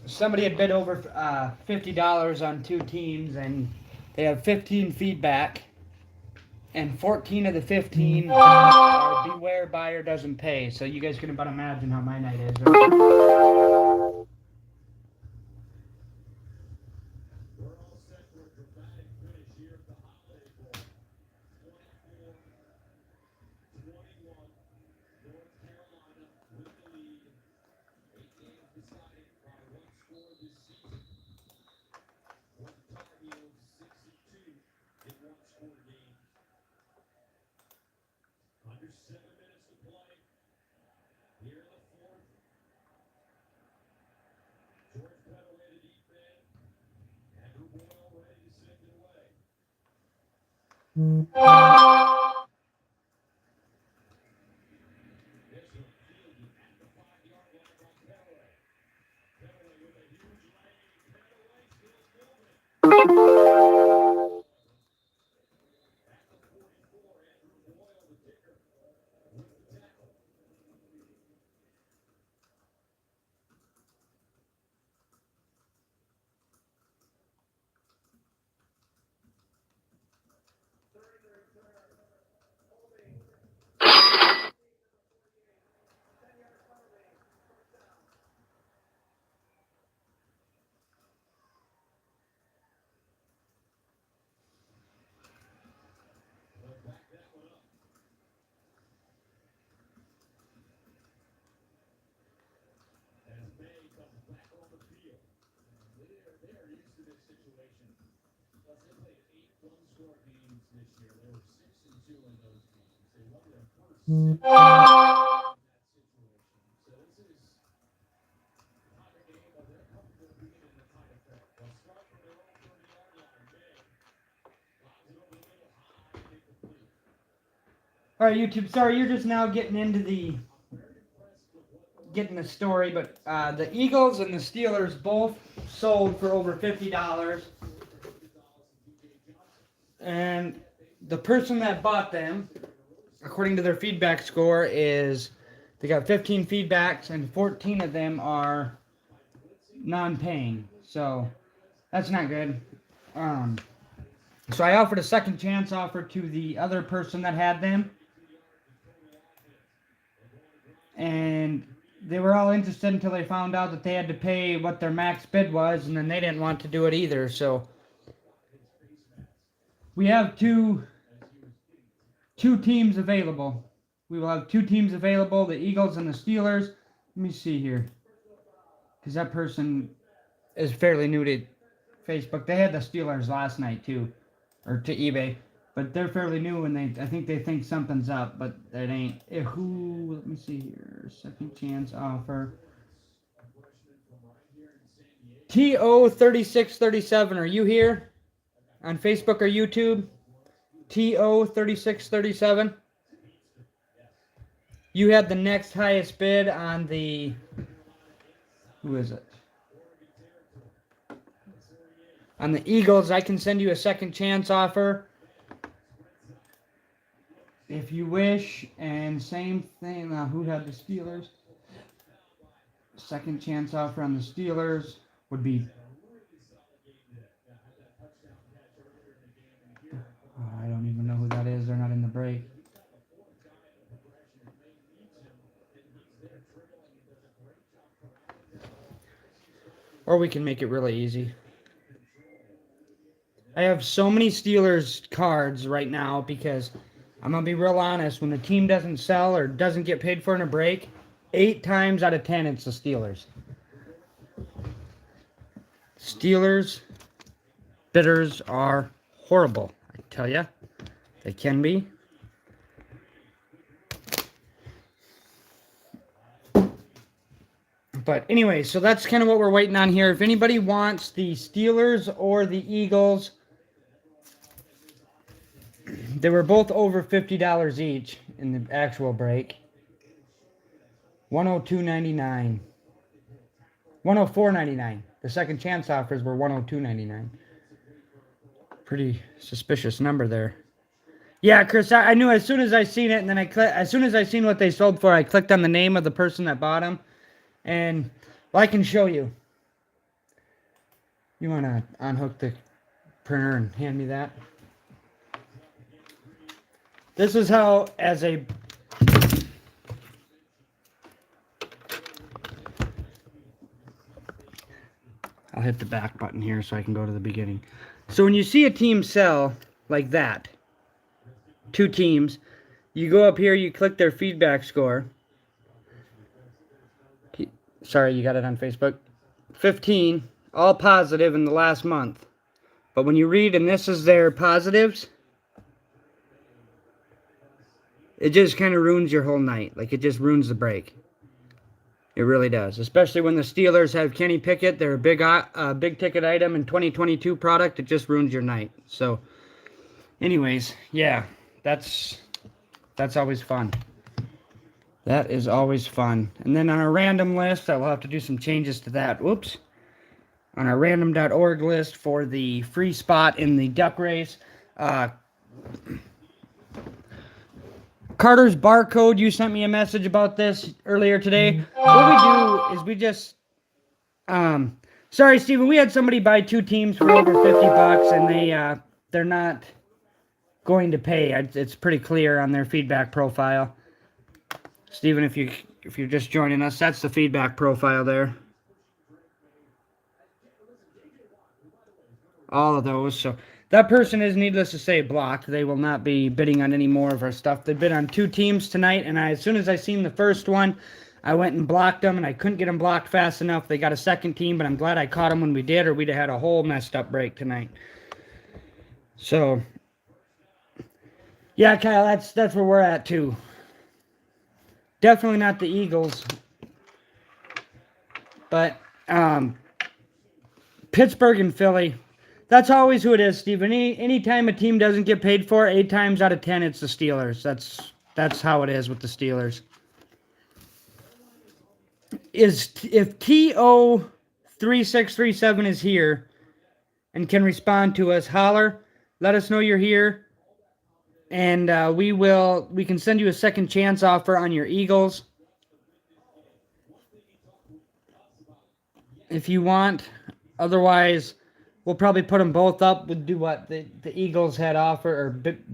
somebody had bid over $50 on two teams, and they have 15 feedback, and 14 of the 15 are beware buyer doesn't pay. So you guys can about imagine how my night is. Right? All right, YouTube. Sorry, you're just now getting the story, but the Eagles and the Steelers both sold for over $50, and the person that bought them, according to their feedback score, is they got 15 feedbacks and 14 of them are non-paying. So that's not good. So I offered a second chance offer to the other person that had them, and they were all interested until they found out that they had to pay what their max bid was, and then they didn't want to do it either. So we have two teams available. We will have two teams available, the Eagles and the Steelers. Let me see here, because that person is fairly new to Facebook. They had the Steelers last night too, or to eBay, but they're fairly new, and I think they think something's up, but it ain't. Who? Let me see here. Second chance offer. TO3637. Are you here on Facebook or YouTube? TO3637. You had the next highest bid on the. Who is it? On the Eagles, I can send you a second chance offer if you wish. And same thing. Who had the Steelers? Second chance offer on the Steelers would be. I don't even know who that is. They're not in the break. Or we can make it really easy. I have so many Steelers cards right now because I'm going to be real honest. When the team doesn't sell or doesn't get paid for in a break, 8 times out of 10 it's the Steelers. Steelers bidders are horrible, I tell ya. They can be. But anyway, so that's kind of what we're waiting on here. If anybody wants the Steelers or the Eagles, they were both over $50 each in the actual break. $102.99. $104.99. The second chance offers were $102.99. Pretty suspicious number there. Yeah, Chris, I knew as soon as I seen it, and then as soon as I seen what they sold for, I clicked on the name of the person that bought them, and well, I can show you. You want to unhook the printer and hand me that? This is how, as a... I'll hit the back button here so I can go to the beginning. So when you see a team sell like that, 2 teams, you go up here, you click their feedback score. Sorry, you got it on Facebook. 15, all positive in the last month. But when you read, and this is their positives, it just kind of ruins your whole night. Like, it just ruins the break. It really does. Especially when the Steelers have Kenny Pickett. They're a big ticket item in 2022 product. It just ruins your night. So, anyways, yeah, that's always fun. That is always fun. And then on our random list, I will have to do some changes to that. Whoops. On our random.org list for the free spot in the duck race. Carter's Barcode, you sent me a message about this earlier today. What we do is we just... sorry, Steven, we had somebody buy 2 teams for over $50, and they're not going to pay. It's pretty clear on their feedback profile. Steven, if you're just joining us, that's the feedback profile there. All of those. So that person is, needless to say, blocked. They will not be bidding on any more of our stuff. They bid on 2 teams tonight, and as soon as I seen the first one, I went and blocked them, and I couldn't get them blocked fast enough. They got a second team, but I'm glad I caught them when we did, or we'd have had a whole messed up break tonight. So, yeah, Kyle, that's where we're at too. Definitely not the Eagles, but Pittsburgh and Philly. That's always who it is, Steve. Anytime a team doesn't get paid for, 8 times out of 10, it's the Steelers. That's how it is with the Steelers. If TO3637 is here and can respond to us, holler. Let us know you're here, and we can send you a second chance offer on your Eagles if you want. Otherwise, we'll probably put them both up. We'll do what the Eagles had offer or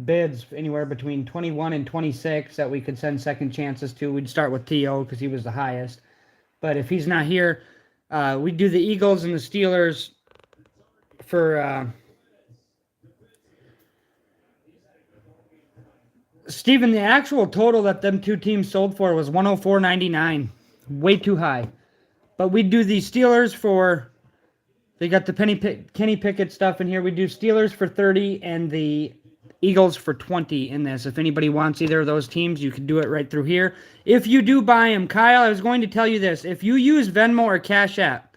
bids anywhere between 21 and 26 that we could send second chances to. We'd start with TO because he was the highest. But if he's not here, we'd do the Eagles and the Steelers for Steven, the actual total that them 2 teams sold for was $104.99. Way too high. But we'd do the Steelers for... They got the Kenny Pickett stuff in here. We do Steelers for 30 and the Eagles for 20 in this. If anybody wants either of those teams, you can do it right through here. If you do buy them, Kyle, I was going to tell you this. If you use Venmo or Cash App,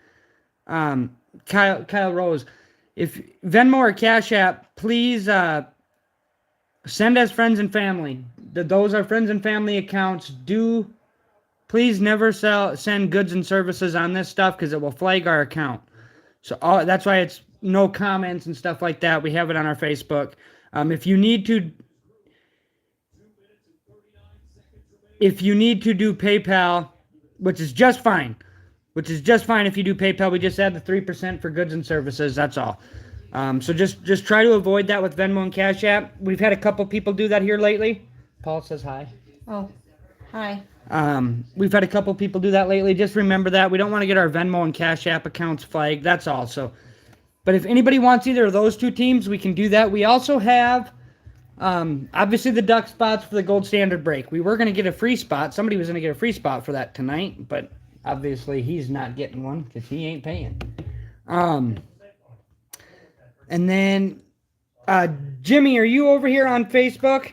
Kyle Rose, if Venmo or Cash App, please send as friends and family. Those are friends and family accounts. Please never send goods and services on this stuff because it will flag our account. So that's why it's no comments and stuff like that. We have it on our Facebook. If you need to do PayPal, which is just fine if you do PayPal, we just add the 3% for goods and services. That's all. So just try to avoid that with Venmo and Cash App. We've had a couple people do that here lately. Paul says hi. Oh, hi. We've had a couple people do that lately. Just remember that. We don't want to get our Venmo and Cash App accounts flagged. That's all. So, but if anybody wants either of those 2 teams, we can do that. We also have, obviously, the duck spots for the gold standard break. We were going to get a free spot. Somebody was going to get a free spot for that tonight, but obviously he's not getting one because he ain't paying. And then, Jimmy, are you over here on Facebook?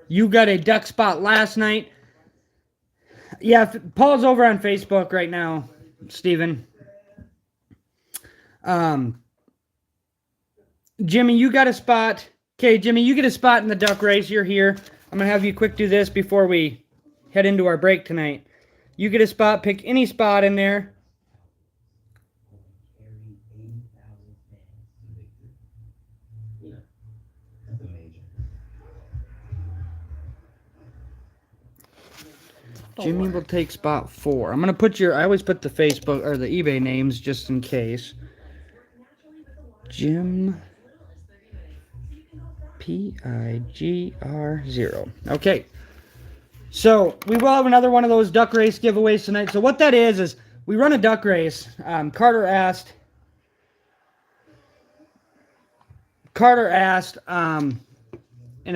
You got a duck spot last night. Yeah, Paul's over on Facebook right now, Steven. Jimmy, you got a spot. Okay, Jimmy, you get a spot in the duck race. You're here. I'm going to have you quick do this before we head into our break tonight. You get a spot. Pick any spot in there. Jimmy will take spot 4. I'm going to put I always put the Facebook or the eBay names just in case. Jim PIGR0. Okay. So we will have another one of those duck race giveaways tonight. So what that is we run a duck race. Carter asked in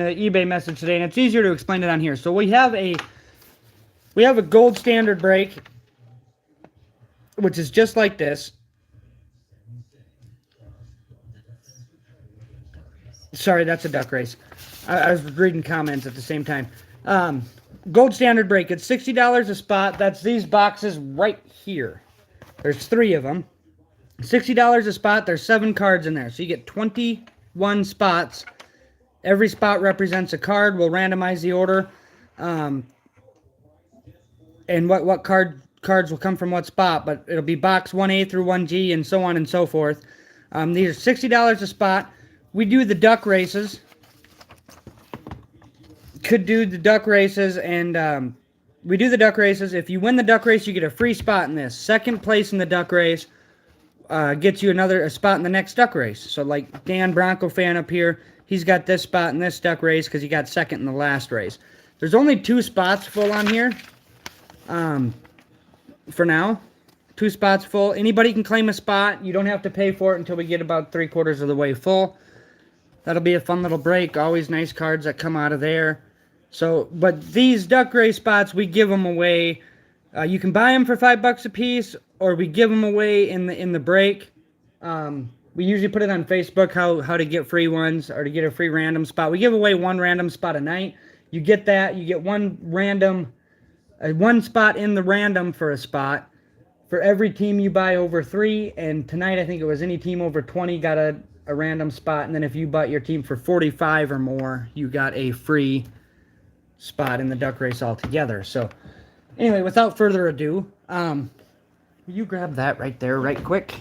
an eBay message today, and it's easier to explain it on here. So we have a gold standard break, which is just like this. Sorry, that's a duck race. I was reading comments at the same time. Gold standard break. It's $60 a spot. That's these boxes right here. There's 3 of them. $60 a spot. There's 7 cards in there. So you get 21 spots. Every spot represents a card. We'll randomize the order. And what cards will come from what spot. But it'll be box 1A through 1G and so on and so forth. These are $60 a spot. We do the duck races. Could do the duck races, and we do the duck races. If you win the duck race, you get a free spot in this. Second place in the duck race gets you a spot in the next duck race. So like Dan Bronco fan up here, he's got this spot in this duck race because he got second in the last race. There's only 2 spots full on here for now. 2 spots full. Anybody can claim a spot. You don't have to pay for it until we get about 3/4 of the way full. That'll be a fun little break. Always nice cards that come out of there. So, but these duck race spots, we give them away. You can buy them for $5 a piece, or we give them away in the break. We usually put it on Facebook how to get free ones or to get a free random spot. We give away 1 random spot a night. You get that. You get one spot in the random for a spot for every team you buy over 3. And tonight, I think it was any team over 20 got a random spot, and then if you bought your team for 45 or more, you got a free spot in the duck race altogether. So anyway, without further ado, you grab that right there right quick.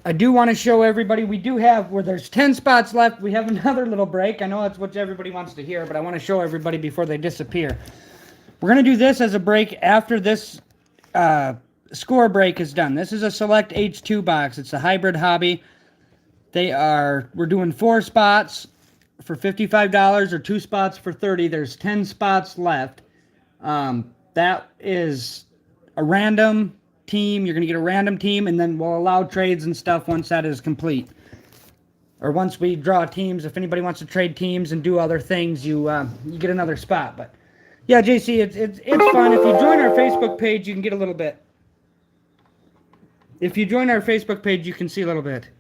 I do want to show everybody, we do have, where there's 10 spots left, we have another little break. I know that's what everybody wants to hear, but I want to show everybody before they disappear. We're going to do this as a break after this score break is done. This is a Select H2 box. It's a hybrid hobby. We're doing 4 spots for $55 or 2 spots for $30. There's 10 spots left. That is a random team. You're going to get a random team, and then we'll allow trades and stuff once that is complete. Or once we draw teams, if anybody wants to trade teams and do other things, you get another spot. But yeah, JC, it's fun. If you join our Facebook page, you can get a little bit. If you join our Facebook page, you can see a little bit.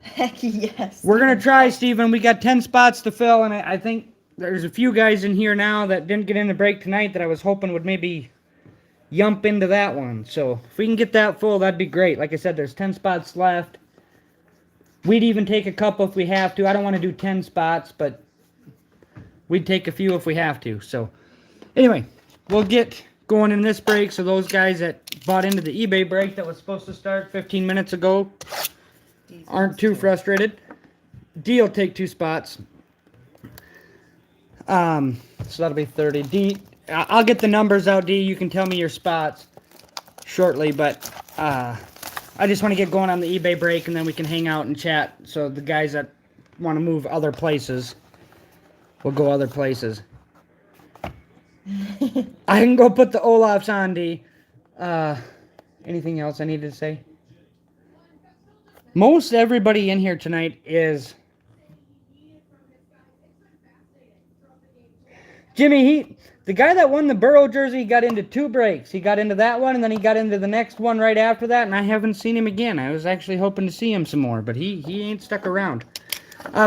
Heck yes. We're going to try, Steven. We got 10 spots to fill, and I think there's a few guys in here now that didn't get in the break tonight that I was hoping would maybe yump into that one. So if we can get that full, that'd be great. Like I said, there's 10 spots left. We'd even take a couple if we have to. I don't want to do 10 spots, but we'd take a few if we have to. So anyway, we'll get going in this break. So those guys that bought into the eBay break that was supposed to start 15 minutes ago aren't too frustrated. D will take 2 spots. So that'll be 30. D, I'll get the numbers out, D. You can tell me your spots shortly, but I just want to get going on the eBay break, and then we can hang out and chat. So the guys that want to move other places will go other places. I can go put the Olafs on, D. Anything else I needed to say? Most everybody in here tonight is Jimmy. The guy that won the Burrow jersey got into 2 breaks. He got into that one, and then he got into the next one right after that, and I haven't seen him again. I was actually hoping to see him some more, but he ain't stuck around.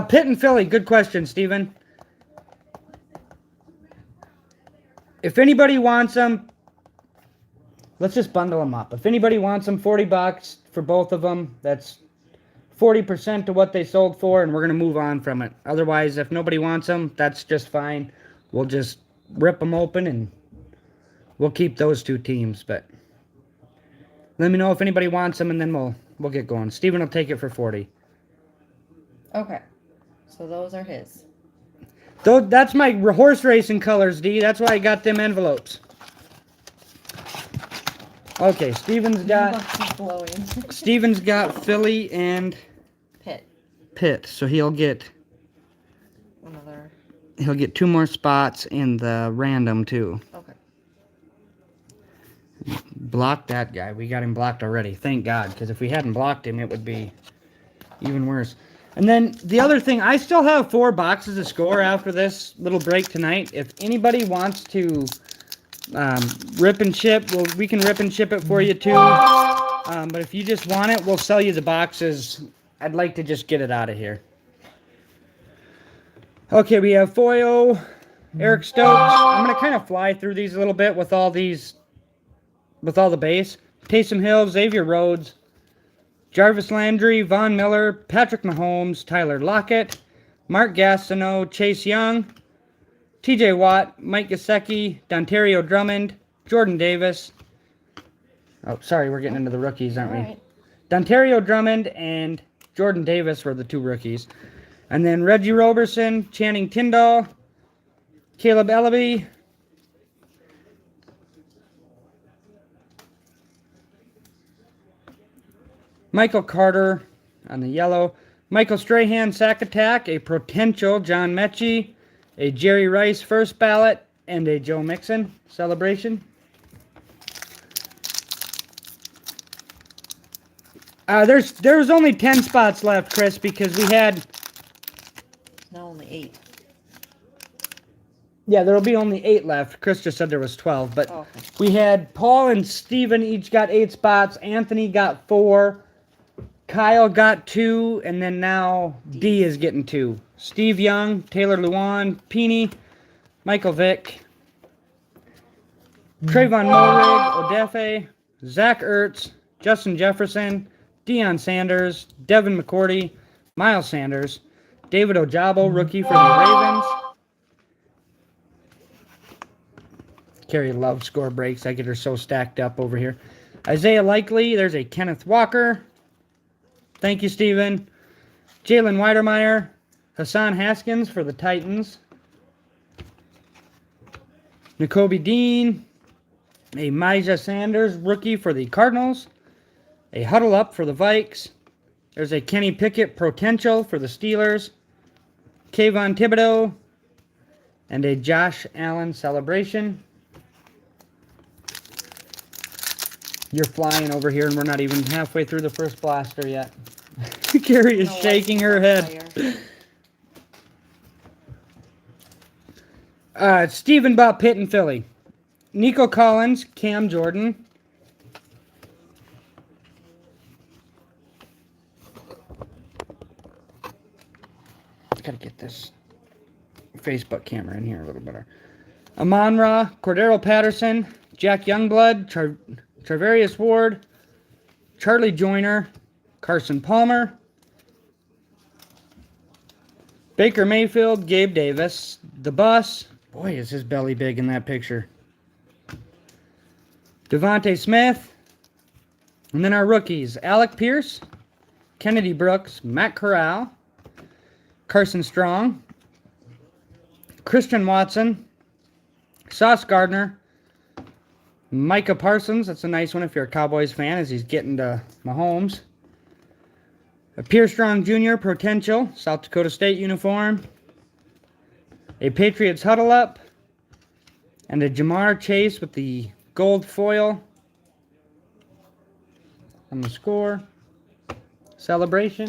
Pitt and Philly, good question, Steven. If anybody wants them, let's just bundle them up. If anybody wants them, $40 for both of them. That's 40% to what they sold for, and we're going to move on from it. Otherwise, if nobody wants them, that's just fine. We'll just rip them open, and we'll keep those 2 teams. But let me know if anybody wants them, and then we'll get going. Steven will take it for 40. Okay. So those are his. Though that's my horse racing colors, D. That's why I got them envelopes. Okay, Steven's got Philly and Pitt. So he'll get two more spots in the random too. Okay. Block that guy. We got him blocked already. Thank God, because if we hadn't blocked him, it would be even worse. And then the other thing, I still have 4 boxes to score after this little break tonight. If anybody wants to rip and ship, well, we can rip and ship it for you too. But if you just want it, we'll sell you the boxes. I'd like to just get it out of here. Okay, we have Foyo, Eric Stokes. I'm going to kind of fly through these a little bit with all the base. Taysom Hill, Xavier Rhodes, Jarvis Landry, Von Miller, Patrick Mahomes, Tyler Lockett, Mark Gastineau, Chase Young, TJ Watt, Mike Gesicki, Dontario Drummond, Jordan Davis. Oh, sorry, we're getting into the rookies, aren't we? Right. Dontario Drummond and Jordan Davis were the 2 rookies. And then Reggie Roberson, Channing Tindall, Caleb Ellaby, Michael Carter on the yellow, Michael Strahan, Sack Attack, a potential John Mechie, a Jerry Rice first ballot, and a Joe Mixon celebration. There's only 10 spots left, Chris, because we had... No, only 8. Yeah, there'll be only 8 left. Chris just said there was 12, but Okay. we had Paul and Steven each got 8 spots. Anthony got 4. Kyle got 2, and then now D is getting 2. Steve Young, Taylor Lewan, Peeny, Michael Vick, Trayvon Mulrig, Odefe, Zach Ertz, Justin Jefferson, Deion Sanders, Devin McCourty, Miles Sanders, David Ojabo, rookie for the Ravens. Carrie loves score breaks. I get her so stacked up over here. Isaiah Likely, there's a Kenneth Walker. Thank you, Steven. Jalen Weidermeyer, Hassan Haskins for the Titans. N'Kobe Dean, a Micah Sanders, rookie for the Cardinals. A Huddle Up for the Vikes. There's a Kenny Pickett potential for the Steelers. Kayvon Thibodeau. And a Josh Allen celebration. You're flying over here and we're not even halfway through the first blaster yet. Carrie is shaking her head. Stephen bought Pitt and Philly. Nico Collins, Cam Jordan. Gotta get this Facebook camera in here a little better. Amon-Ra, Cordero Patterson, Jack Youngblood, Travarius Ward, Charlie Joyner, Carson Palmer, Baker Mayfield, Gabe Davis, The Bus. Boy, is his belly big in that picture. Devontae Smith. And then our rookies, Alec Pierce, Kennedy Brooks, Matt Corral, Carson Strong, Christian Watson, Sauce Gardner, Micah Parsons. That's a nice one if you're a Cowboys fan, as he's getting to Mahomes. A Pierre Strong Jr. potential, South Dakota State uniform. A Patriots Huddle Up. And a Jamar Chase with the gold foil on the score. Celebration.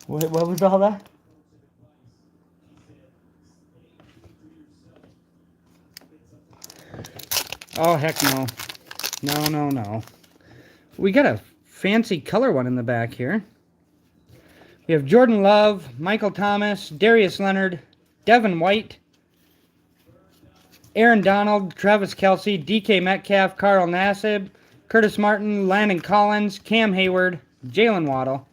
What was all that? Oh, heck no. No. We got a fancy color one in the back here. We have Jordan Love, Michael Thomas, Darius Leonard, Devin White, Aaron Donald, Travis Kelce, DK Metcalf, Carl Nassib, Curtis Martin, Landon Collins, Cam Hayward, Jalen Waddle,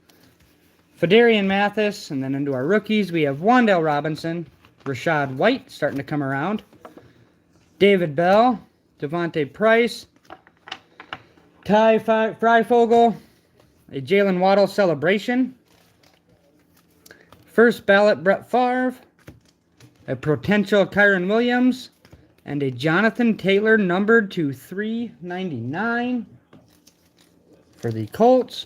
Fedarian Mathis, and then into our rookies, we have Wan'Dale Robinson, Rashad White starting to come around, David Bell, Devontae Price, Ty Freifogel, a Jalen Waddle celebration. First ballot Brett Favre, a potential Kyron Williams, and a Jonathan Taylor numbered to 399 for the Colts.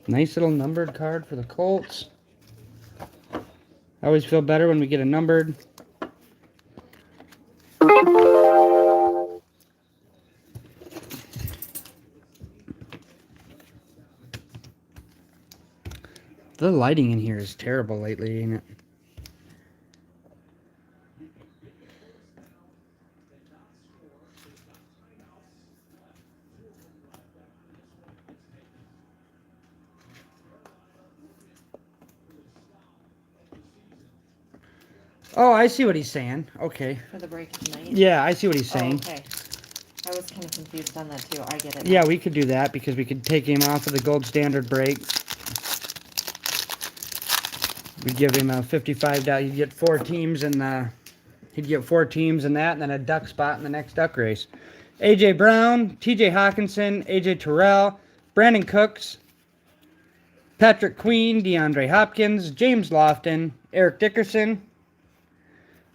Nice little numbered card for the Colts. I always feel better when we get a numbered. The lighting in here is terrible lately, ain't it? Oh, I see what he's saying. Okay. For the break tonight. Yeah, I see what he's saying. Oh, okay. I was kind of confused on that too. I get it. Yeah, we could do that because we could take him off of the gold standard break. We'd give him a $55. He'd get 4 teams in the. He'd get 4 teams in that, and then a duck spot in the next duck race. AJ Brown, TJ Hawkinson, AJ Terrell, Brandon Cooks, Patrick Queen, DeAndre Hopkins, James Lofton, Eric Dickerson,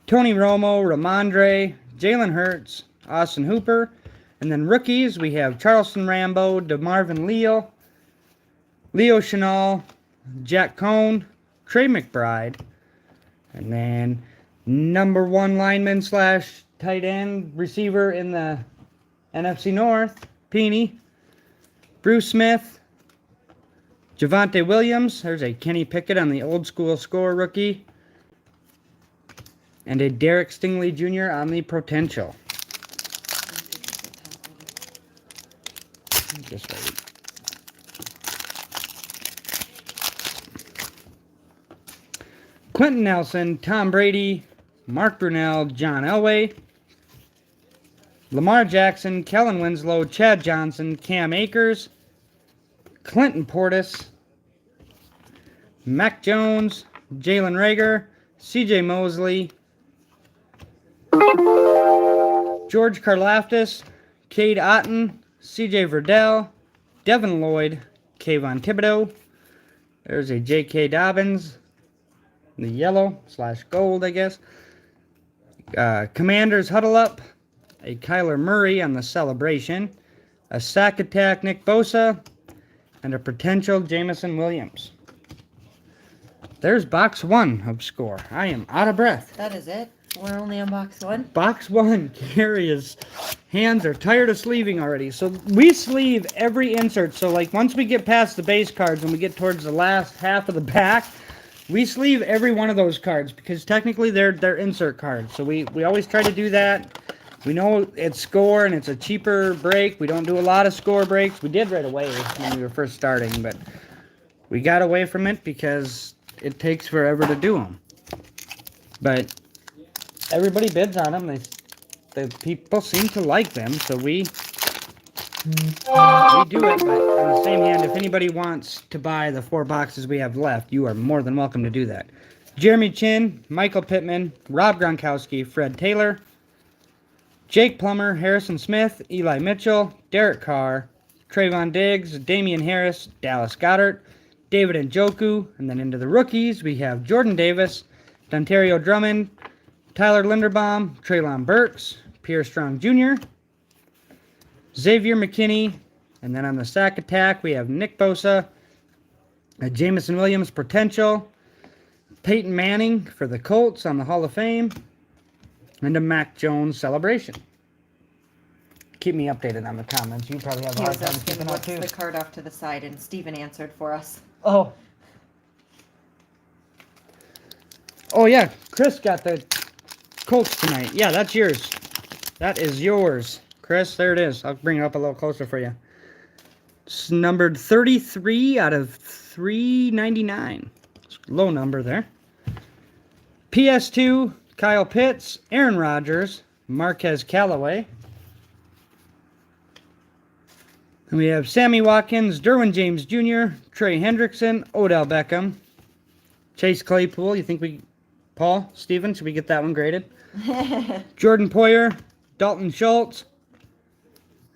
Tony Romo, Ramondre, Jalen Hurts, Austin Hooper, and then rookies we have Charleston Rambo, DeMarvin Leal, Leo Chenal, Jack Cohn, Trey McBride, and then number 1 lineman / tight end receiver in the NFC North, Peeny, Bruce Smith, Javonte Williams. There's a Kenny Pickett on the old school score rookie. And a Derek Stingley Jr. on the potential. Just wait. Quentin Nelson, Tom Brady, Mark Brunell, John Elway, Lamar Jackson, Kellen Winslow, Chad Johnson, Cam Akers, Clinton Portis, Mac Jones, Jalen Reagor, CJ Mosley, George Karlaftis, Cade Otton, CJ Verdell, Devin Lloyd, Kayvon Thibodeau. There's a J.K. Dobbins, the yellow / gold, I guess. Commanders huddle up, a Kyler Murray on the celebration, a sack attack Nick Bosa, and a potential Jameson Williams. There's box 1 of score. I am out of breath. That is it. We're only on box 1. Box 1. Gary's hands are tired of sleeving already. So we sleeve every insert. So like once we get past the base cards and we get towards the last half of the back, we sleeve every one of those cards because technically they're insert cards. So we always try to do that. We know it's score and it's a cheaper break. We don't do a lot of score breaks. We did right away when we were first starting, but we got away from it because it takes forever to do them. But everybody bids on them. The people seem to like them, so we do it. But on the same hand, if anybody wants to buy the 4 boxes we have left, you are more than welcome to do that. Jeremy Chin, Michael Pittman, Rob Gronkowski, Fred Taylor, Jake Plummer, Harrison Smith, Eli Mitchell, Derek Carr, Trayvon Diggs, Damian Harris, Dallas Goedert, David Njoku, and then into the rookies, we have Jordan Davis, Dontario Drummond, Tyler Linderbaum, Treylon Burks, Pierre Strong Jr., Xavier McKinney, and then on the sack attack, we have Nick Bosa, a Jameson Williams potential, Peyton Manning for the Colts on the Hall of Fame, and a Mac Jones celebration. Keep me updated on the comments. You probably have a He hard was time asking keeping up what's too. the card off to the side, and Steven answered for us. Oh. Oh, yeah. Chris got the Colts tonight. Yeah, that's yours. That is yours. Chris, there it is. I'll bring it up a little closer for you. It's numbered 33 out of 399. It's a low number there. PS2, Kyle Pitts, Aaron Rodgers, Marquez Callaway. And we have Sammy Watkins, Derwin James Jr., Trey Hendrickson, Odell Beckham, Chase Claypool. You think we, Paul, Steven, should we get that one graded? Jordan Poyer, Dalton Schultz.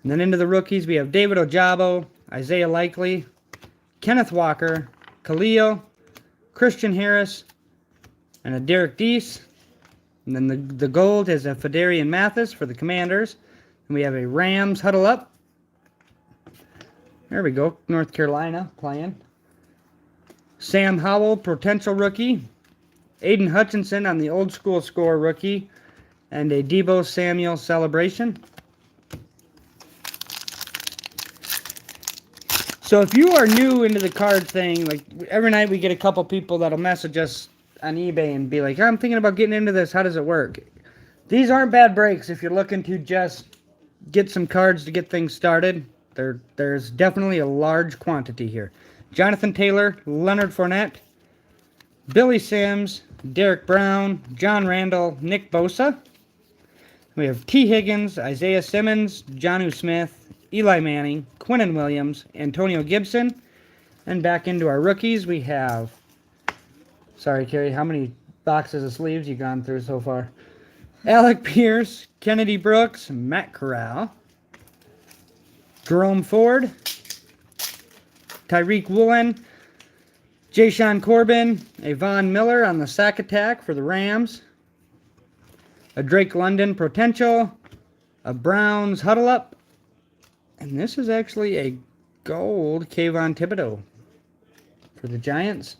And then into the rookies, we have David Ojabo, Isaiah Likely, Kenneth Walker, Khalil, Christian Harris, and a Derek Deese. And then the gold is a Fedarian Mathis for the Commanders. And we have a Rams huddle up. There we go. North Carolina playing. Sam Howell, potential rookie. Aiden Hutchinson on the old school score rookie. And a Deebo Samuel celebration. So if you are new into the card thing, like every night we get a couple people that'll message us on eBay and be like, I'm thinking about getting into this. How does it work? These aren't bad breaks if you're looking to just get some cards to get things started. There's definitely a large quantity here. Jonathan Taylor, Leonard Fournette, Billy Sims, Derek Brown, John Randall, Nick Bosa. We have T. Higgins, Isaiah Simmons, Jonnu Smith, Eli Manning, Quinnen Williams, Antonio Gibson. And back into our rookies, we have... Sorry, Carrie, how many boxes of sleeves you gone through so far? Alec Pierce, Kennedy Brooks, Matt Corral, Jerome Ford, Tyreek Woolen, Jayshon Corbin, a Von Miller on the sack attack for the Rams, a Drake London potential, a Browns huddle up, and this is actually a gold Kayvon Thibodeau for the Giants.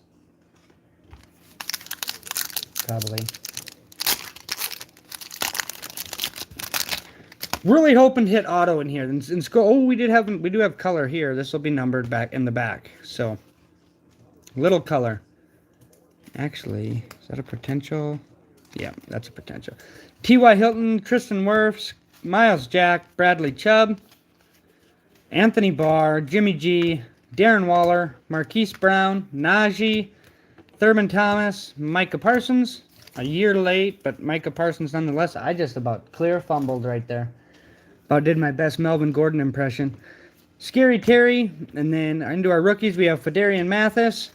Probably. Really hoping to hit auto in here. We do have color here. This will be numbered back in the back. So, little color. Actually, is that a potential? Yeah, that's a potential. T.Y. Hilton, Tristan Wirfs, Miles Jack, Bradley Chubb, Anthony Barr, Jimmy G, Darren Waller, Marquise Brown, Najee, Thurman Thomas, Micah Parsons. A year late, but Micah Parsons nonetheless. I just about clear fumbled right there. About did my best Melvin Gordon impression. Scary Terry, and then into our rookies we have Fedarian Mathis,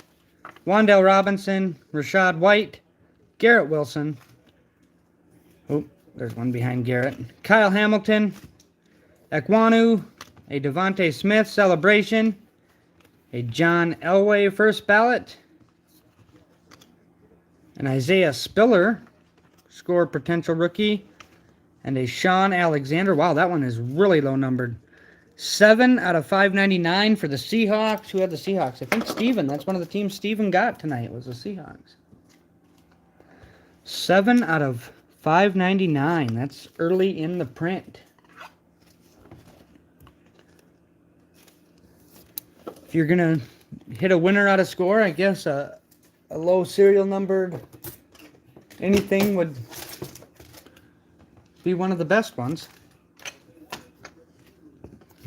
Wan'Dale Robinson, Rashad White, Garrett Wilson. Oh, there's one behind Garrett. Kyle Hamilton, Ekwonu, a Devontae Smith celebration, a John Elway first ballot, an Isaiah Spiller, score potential rookie, and a Sean Alexander. Wow, that one is really low numbered. 7 out of 599 for the Seahawks. Who had the Seahawks? I think Steven. That's one of the teams Steven got tonight was the Seahawks. 7 out of 599. That's early in the print. If you're going to hit a winner out of score, I guess a low serial numbered anything would be one of the best ones.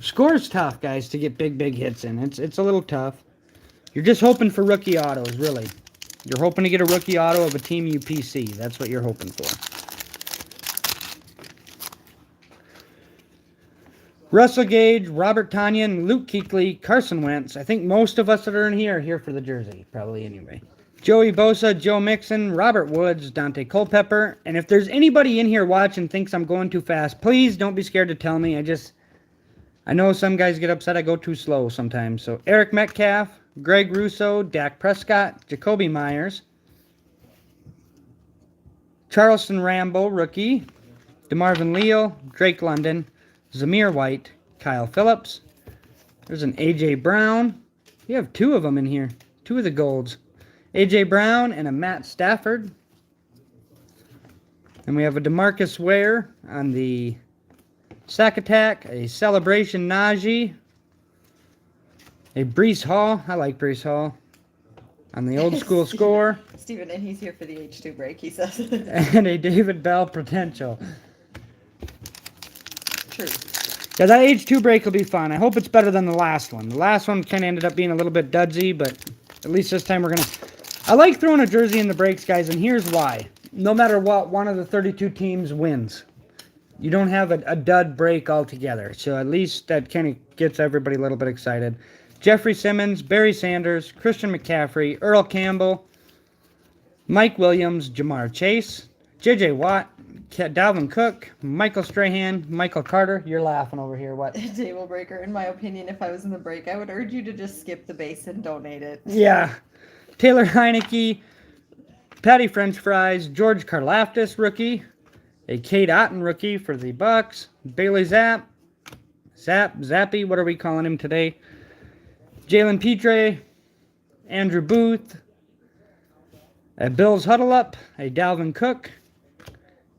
Score's tough, guys, to get big hits in. It's a little tough. You're just hoping for rookie autos, really. You're hoping to get a rookie auto of a team UPC. That's what you're hoping for. Russell Gage, Robert Tonyan, Luke Kuechly, Carson Wentz. I think most of us that are in here are here for the jersey, probably anyway. Joey Bosa, Joe Mixon, Robert Woods, Dante Culpepper. And if there's anybody in here watching thinks I'm going too fast, please don't be scared to tell me. I know some guys get upset I go too slow sometimes. So Eric Metcalf, Greg Russo, Dak Prescott, Jacoby Myers, Charleston Rambo, rookie, DeMarvin Leal, Drake London, Zamir White, Kyle Phillips. There's an A.J. Brown. You have 2 of them in here. 2 of the golds. A.J. Brown and a Matt Stafford. And we have a DeMarcus Ware on the sack attack. A celebration Najee. A Breece Hall. I like Breece Hall. On the old school score. Steven, and he's here for the H2 break, he says. And a David Bell potential. True. Yeah, that H2 break will be fun. I hope it's better than the last one. The last one kind of ended up being a little bit dudsy, but at least this time we're going to... I like throwing a jersey in the breaks, guys, and here's why. No matter what, one of the 32 teams wins. You don't have a dud break altogether. So at least that kind of gets everybody a little bit excited. Jeffrey Simmons, Barry Sanders, Christian McCaffrey, Earl Campbell, Mike Williams, Jamar Chase, J.J. Watt, Dalvin Cook, Michael Strahan, Michael Carter. You're laughing over here. What? Table breaker. In my opinion, if I was in the break, I would urge you to just skip the base and donate it. Yeah. Taylor Heineke, Patty French Fries, George Karlaftis rookie, a Kate Otten rookie for the Bucks, Bailey Zappy, what are we calling him today? Jalen Petre, Andrew Booth, a Bills Huddle Up, a Dalvin Cook,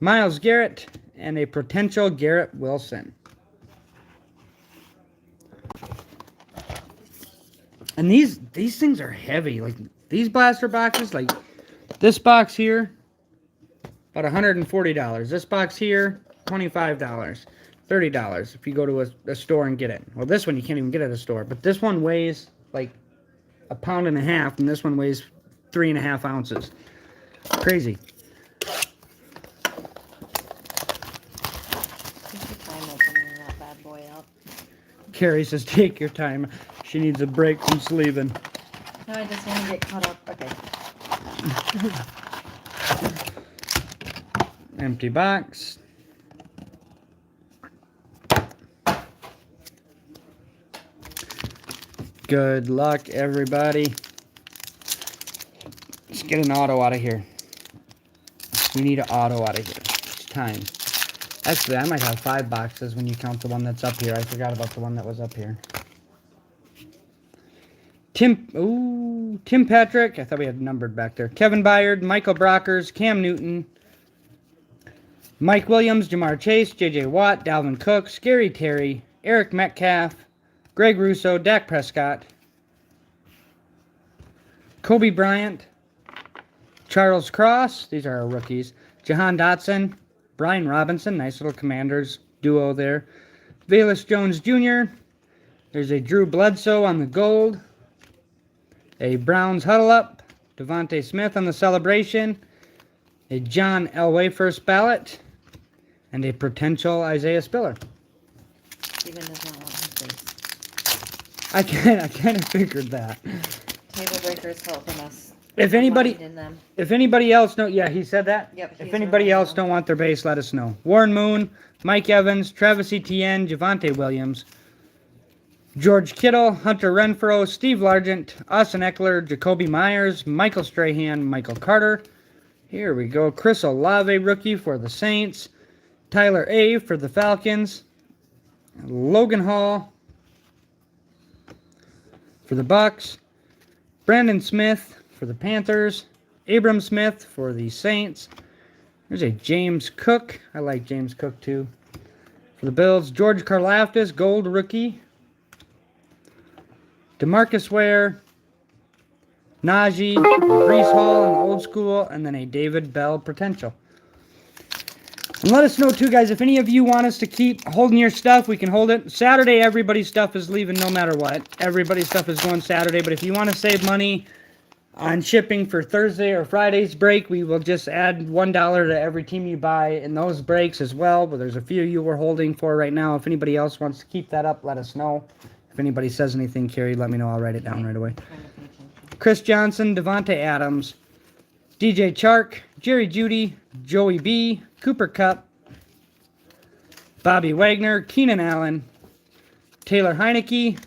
Myles Garrett, and a potential Garrett Wilson. And these things are heavy. Like these blaster boxes, like this box here, about $140. This box here, $25. $30 if you go to a store and get it. Well, this one you can't even get at a store, but this one weighs like 1.5 pounds, and this one weighs 3.5 ounces. Crazy. Take your time opening that bad boy up. Carrie says, take your time. She needs a break from sleeving. No, I just want to get caught up. Okay. Empty box. Good luck, everybody. Let's get an auto out of here. We need an auto out of here. It's time. Actually, I might have 5 boxes when you count the one that's up here. I forgot about the one that was up here. Tim Patrick. I thought we had numbered back there. Kevin Byard, Michael Brockers, Cam Newton, Mike Williams, Jamar Chase, J.J. Watt, Dalvin Cook, Scary Terry, Eric Metcalf, Greg Russo, Dak Prescott, Kobe Bryant, Charles Cross, these are our rookies, Jahan Dotson, Brian Robinson, nice little Commanders duo there, Velus Jones Jr., there's a Drew Bledsoe on the gold, a Browns Huddle Up, Devontae Smith on the celebration, a John Elway first ballot, and a potential Isaiah Spiller. Steven does not want his face. I kind of figured that. Table breakers helping us. If anybody else know, yeah, he said that. Yep. If anybody else don't want their base, let us know. Warren Moon, Mike Evans, Travis Etienne, Javonte Williams, George Kittle, Hunter Renfrow, Steve Largent, Austin Eckler, Jacoby Myers, Michael Strahan, Michael Carter. Here we go. Chris Olave, rookie for the Saints. Tyler A for the Falcons. Logan Hall for the Bucks. Brandon Smith for the Panthers. Abram Smith for the Saints. There's a James Cook. I like James Cook too. For the Bills. George Karlaftis, gold rookie. DeMarcus Ware. Najee. Breece Hall in old school. And then a David Bell potential. And let us know too, guys, if any of you want us to keep holding your stuff, we can hold it. Saturday, everybody's stuff is leaving no matter what. Everybody's stuff is going Saturday. But if you want to save money on shipping for Thursday or Friday's break, we will just add $1 to every team you buy in those breaks as well. But there's a few you we're holding for right now. If anybody else wants to keep that up, let us know. If anybody says anything, Carrie, let me know. I'll write it down right away. Chris Johnson, Devontae Adams, DJ Chark, Jerry Jeudy, Joey B., Cooper Kupp, Bobby Wagner, Keenan Allen, Taylor Heineke,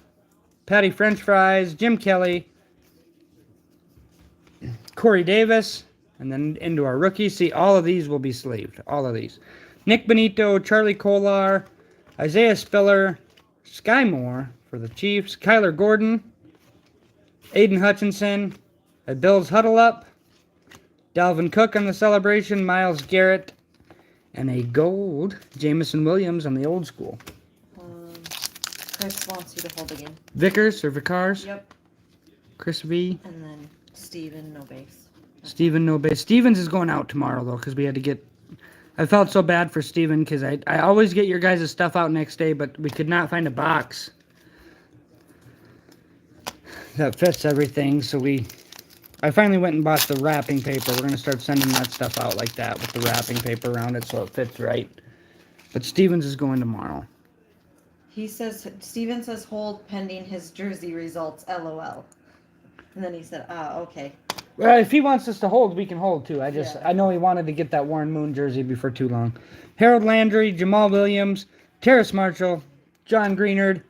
Patty French Fries, Jim Kelly, Corey Davis, and then into our rookies. See, all of these will be sleeved. All of these. Nick Benito, Charlie Kolar, Isaiah Spiller, Sky Moore for the Chiefs, Kyler Gordon, Aiden Hutchinson, a Bills Huddle Up, Dalvin Cook on the celebration, Myles Garrett, and a gold Jameson Williams on the old school. Chris wants you to hold again. Vickers or Vicars? Yep. Chris V. And then Steven, no base. Steven, no base. Stevens is going out tomorrow, though, because we had to get... I felt so bad for Steven, because I always get your guys' stuff out next day, but we could not find a box that fits everything, so I finally went and bought the wrapping paper. We're going to start sending that stuff out like that with the wrapping paper around it so it fits right. But Stevens is going tomorrow. Steven says hold pending his jersey results, LOL. And then he said, okay. Well, if he wants us to hold, we can hold too. Yeah. I know he wanted to get that Warren Moon jersey before too long. Harold Landry, Jamal Williams, Terrace Marshall, John Greenard.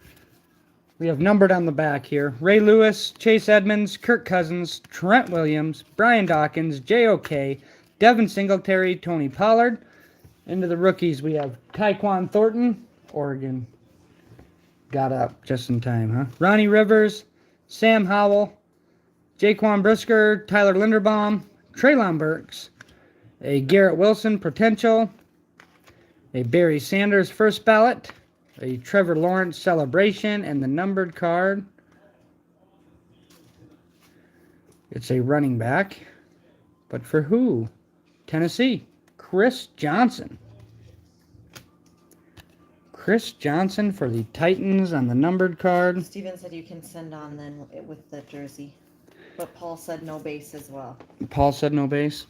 We have numbered on the back here. Ray Lewis, Chase Edmonds, Kirk Cousins, Trent Williams, Brian Dawkins, J.O.K., Devin Singletary, Tony Pollard. Into the rookies, we have Tyquan Thornton, Oregon. Got up just in time, huh? Ronnie Rivers, Sam Howell, Jaquan Brisker, Tyler Linderbaum, Treylon Burks, a Garrett Wilson potential, a Barry Sanders first ballot, a Trevor Lawrence celebration, and the numbered card. It's a running back, but for who? Tennessee, Chris Johnson. Chris Johnson for the Titans on the numbered card. Steven said you can send on then with the jersey. But Paul said no base as well. Paul said no base.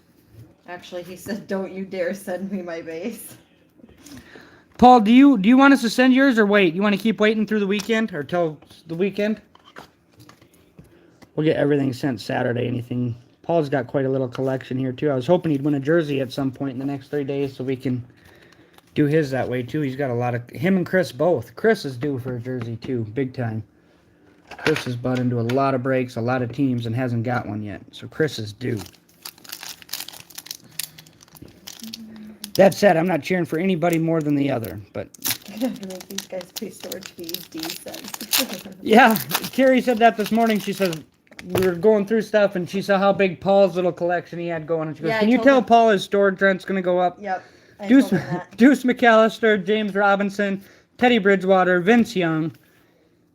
Actually, he said, don't you dare send me my base. Paul, do you want us to send yours or wait? You want to keep waiting through the weekend or till the weekend? We'll get everything sent Saturday. Anything. Paul's got quite a little collection here too. I was hoping he'd win a jersey at some point in the next 3 days so we can do his that way too. He's got a lot of him and Chris both. Chris is due for a jersey too, big time. Chris has bought into a lot of breaks, a lot of teams, and hasn't got one yet. So Chris is due. That said, I'm not cheering for anybody more than the other, but I'm gonna have to make these guys pay storage fees, D says. yeah, Carrie said that this morning. She says we were going through stuff, and she saw how big Paul's little collection he had going. And she goes, Yeah, "Can I you told tell him. Paul his storage rent's going to go up?" Yep. I Deuce, told him that. Deuce McAllister, James Robinson, Teddy Bridgewater, Vince Young,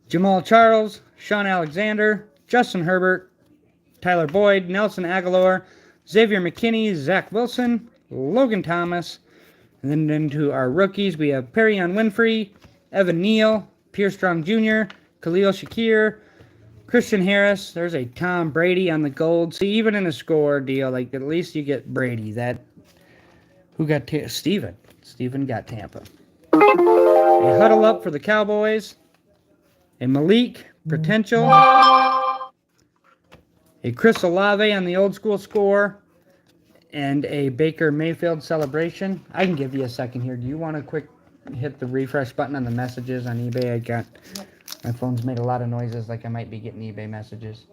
Jamal Charles, Sean Alexander, Justin Herbert, Tyler Boyd, Nelson Aguilar, Xavier McKinney, Zach Wilson, Logan Thomas. And then into our rookies, we have Perrion Winfrey, Evan Neal, Pierce Strong Jr., Khalil Shakir, Christian Harris. There's a Tom Brady on the gold. See, even in a score deal, like at least you get Brady. Who got Steven? Steven got Tampa. A huddle up for the Cowboys. A Malik potential. A Chris Olave on the old school score. And a Baker Mayfield celebration. I can give you a second here. Do you want to quick hit the refresh button on the messages on eBay? My phone's made a lot of noises like I might be getting eBay messages.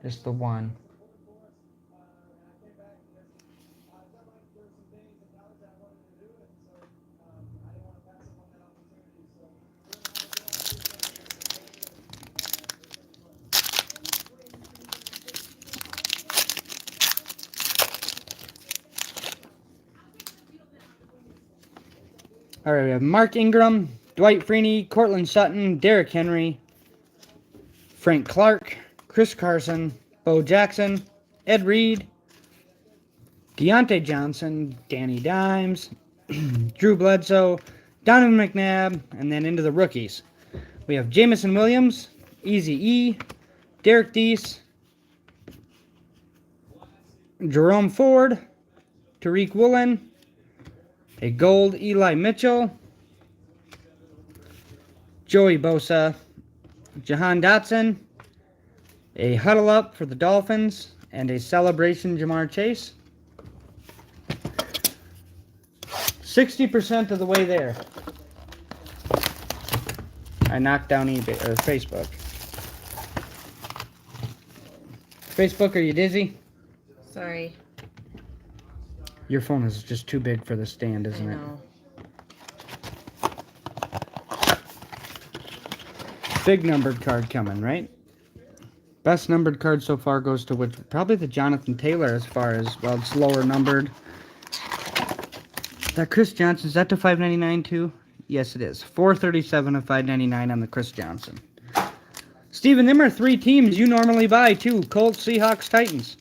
Just the one. All right, we have Mark Ingram, Dwight Freeney, Cortland Sutton, Derrick Henry, Frank Clark, Chris Carson, Bo Jackson, Ed Reed, Deontay Johnson, Danny Dimes, Drew Bledsoe, Donovan McNabb, and then into the rookies. We have Jamison Williams, Eazy-E, Derek Deese, Jerome Ford, Tariq Woolen, a gold Eli Mitchell, Joey Bosa, Jahan Dotson, a huddle up for the Dolphins, and a celebration Jamar Chase. 60% of the way there. I knocked down eBay or Facebook. Facebook, are you dizzy? Sorry. Your phone is just too big for the stand, isn't I it? know. Big numbered card coming, right? Best numbered card so far goes to which? Probably the Jonathan Taylor as far as, well, it's lower numbered. That Chris Johnson, is that to 599 too? Yes, it is. 437 of 599 on the Chris Johnson. Steven, them are three teams you normally buy too. Colts, Seahawks, Titans.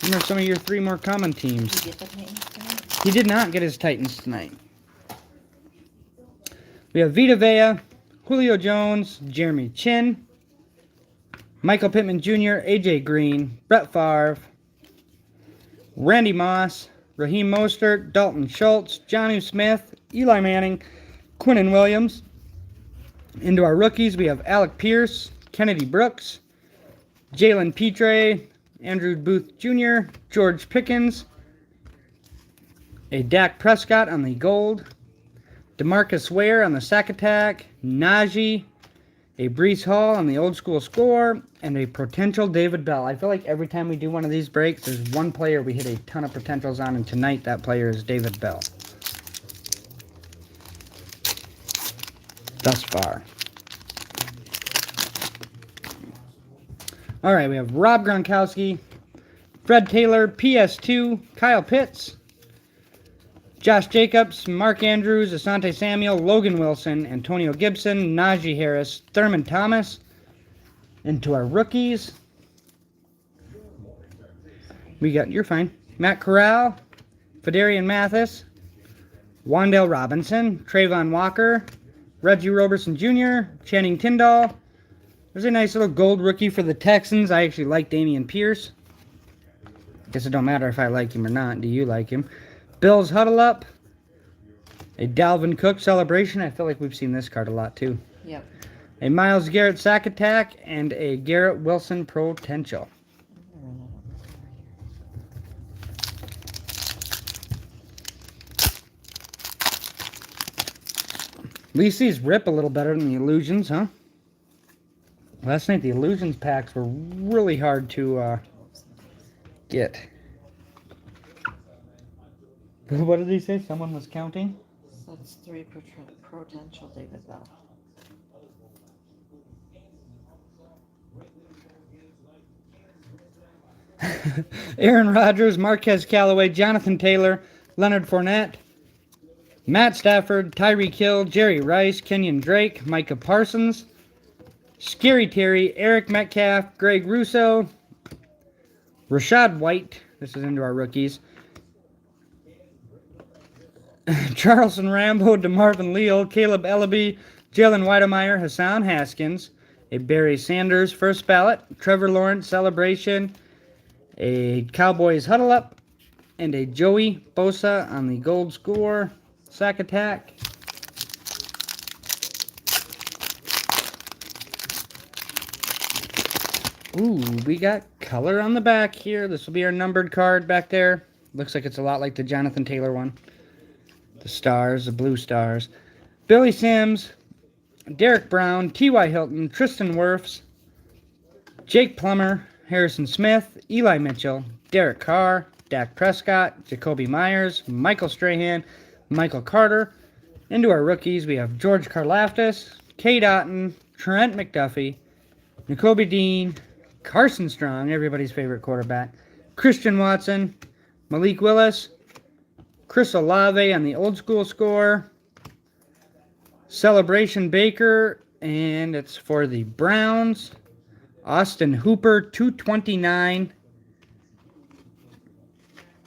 Them are some of your three more common teams. Did you get the Titans tonight? He did not get his Titans tonight. We have Vita Vea, Julio Jones, Jeremy Chin, Michael Pittman Jr., AJ Green, Brett Favre, Randy Moss, Raheem Mostert, Dalton Schultz, Jonnu Smith, Eli Manning, Quinnen Williams. Into our rookies, we have Alec Pierce, Kennedy Brooks, Jalen Petre, Andrew Booth Jr., George Pickens, a Dak Prescott on the gold, DeMarcus Ware on the sack attack, Najee, a Breece Hall on the old school score, and a potential David Bell. I feel like every time we do one of these breaks, there's one player we hit a ton of potentials on, and tonight that player is David Bell. Thus far. All right, we have Rob Gronkowski, Fred Taylor, PS2, Kyle Pitts, Josh Jacobs, Mark Andrews, Asante Samuel, Logan Wilson, Antonio Gibson, Najee Harris, Thurman Thomas. Into our rookies, we got, you're fine, Matt Corral, Fedarian Mathis, Wan'Dale Robinson, Trayvon Walker, Reggie Roberson Jr., Channing Tindall. There's a nice little gold rookie for the Texans. I actually like Dameon Pierce. Guess it don't matter if I like him or not. Do you like him? Bills Huddle Up. A Dalvin Cook celebration. I feel like we've seen this card a lot too. Yep. A Myles Garrett sack attack and a Garrett Wilson potential. At least these rip a little better than the Illusions, huh? Last night the Illusions packs were really hard to get. What did he say? Someone was counting? So it's 3 potential David Bell. Aaron Rodgers, Marquez Callaway, Jonathan Taylor, Leonard Fournette, Matt Stafford, Tyreek Hill, Jerry Rice, Kenyon Drake, Micah Parsons, Scary Terry, Eric Metcalf, Greg Russo, Rashad White, this is into our rookies, Charleston Rambo, DeMarvin Leal, Caleb Ellaby, Jalen Weidemeyer, Hassan Haskins, a Barry Sanders first ballot, Trevor Lawrence celebration, a Cowboys Huddle Up, and a Joey Bosa on the gold score sack attack. Ooh, we got color on the back here. This will be our numbered card back there. Looks like it's a lot like the Jonathan Taylor one. The stars, the blue stars. Billy Sims, Derek Brown, T.Y. Hilton, Tristan Wirfs, Jake Plummer, Harrison Smith, Eli Mitchell, Derek Carr, Dak Prescott, Jacoby Myers, Michael Strahan, Michael Carter. Into our rookies, we have George Karlaftis, Cade Otton, Trent McDuffie, Nakobe Dean, Carson Strong, everybody's favorite quarterback, Christian Watson, Malik Willis, Chris Olave on the old school score, Celebration Baker, and it's for the Browns, Austin Hooper, 229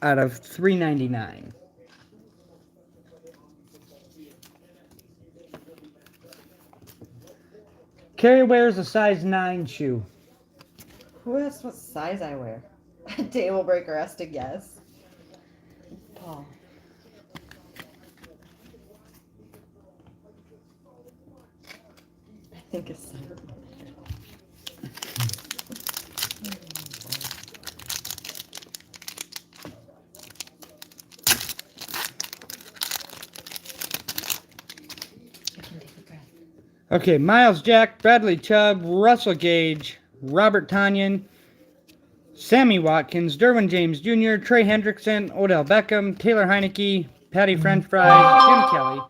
out of 399. Kerry wears a size 9 shoe. Who asked what size I wear? Table breaker has to guess. Paul. I think it's 7. Okay, Miles Jack, Bradley Chubb, Russell Gage, Robert Tonyan, Sammy Watkins, Derwin James Jr., Trey Hendrickson, Odell Beckham, Taylor Heineke, Patty French Fries, Jim Kelly,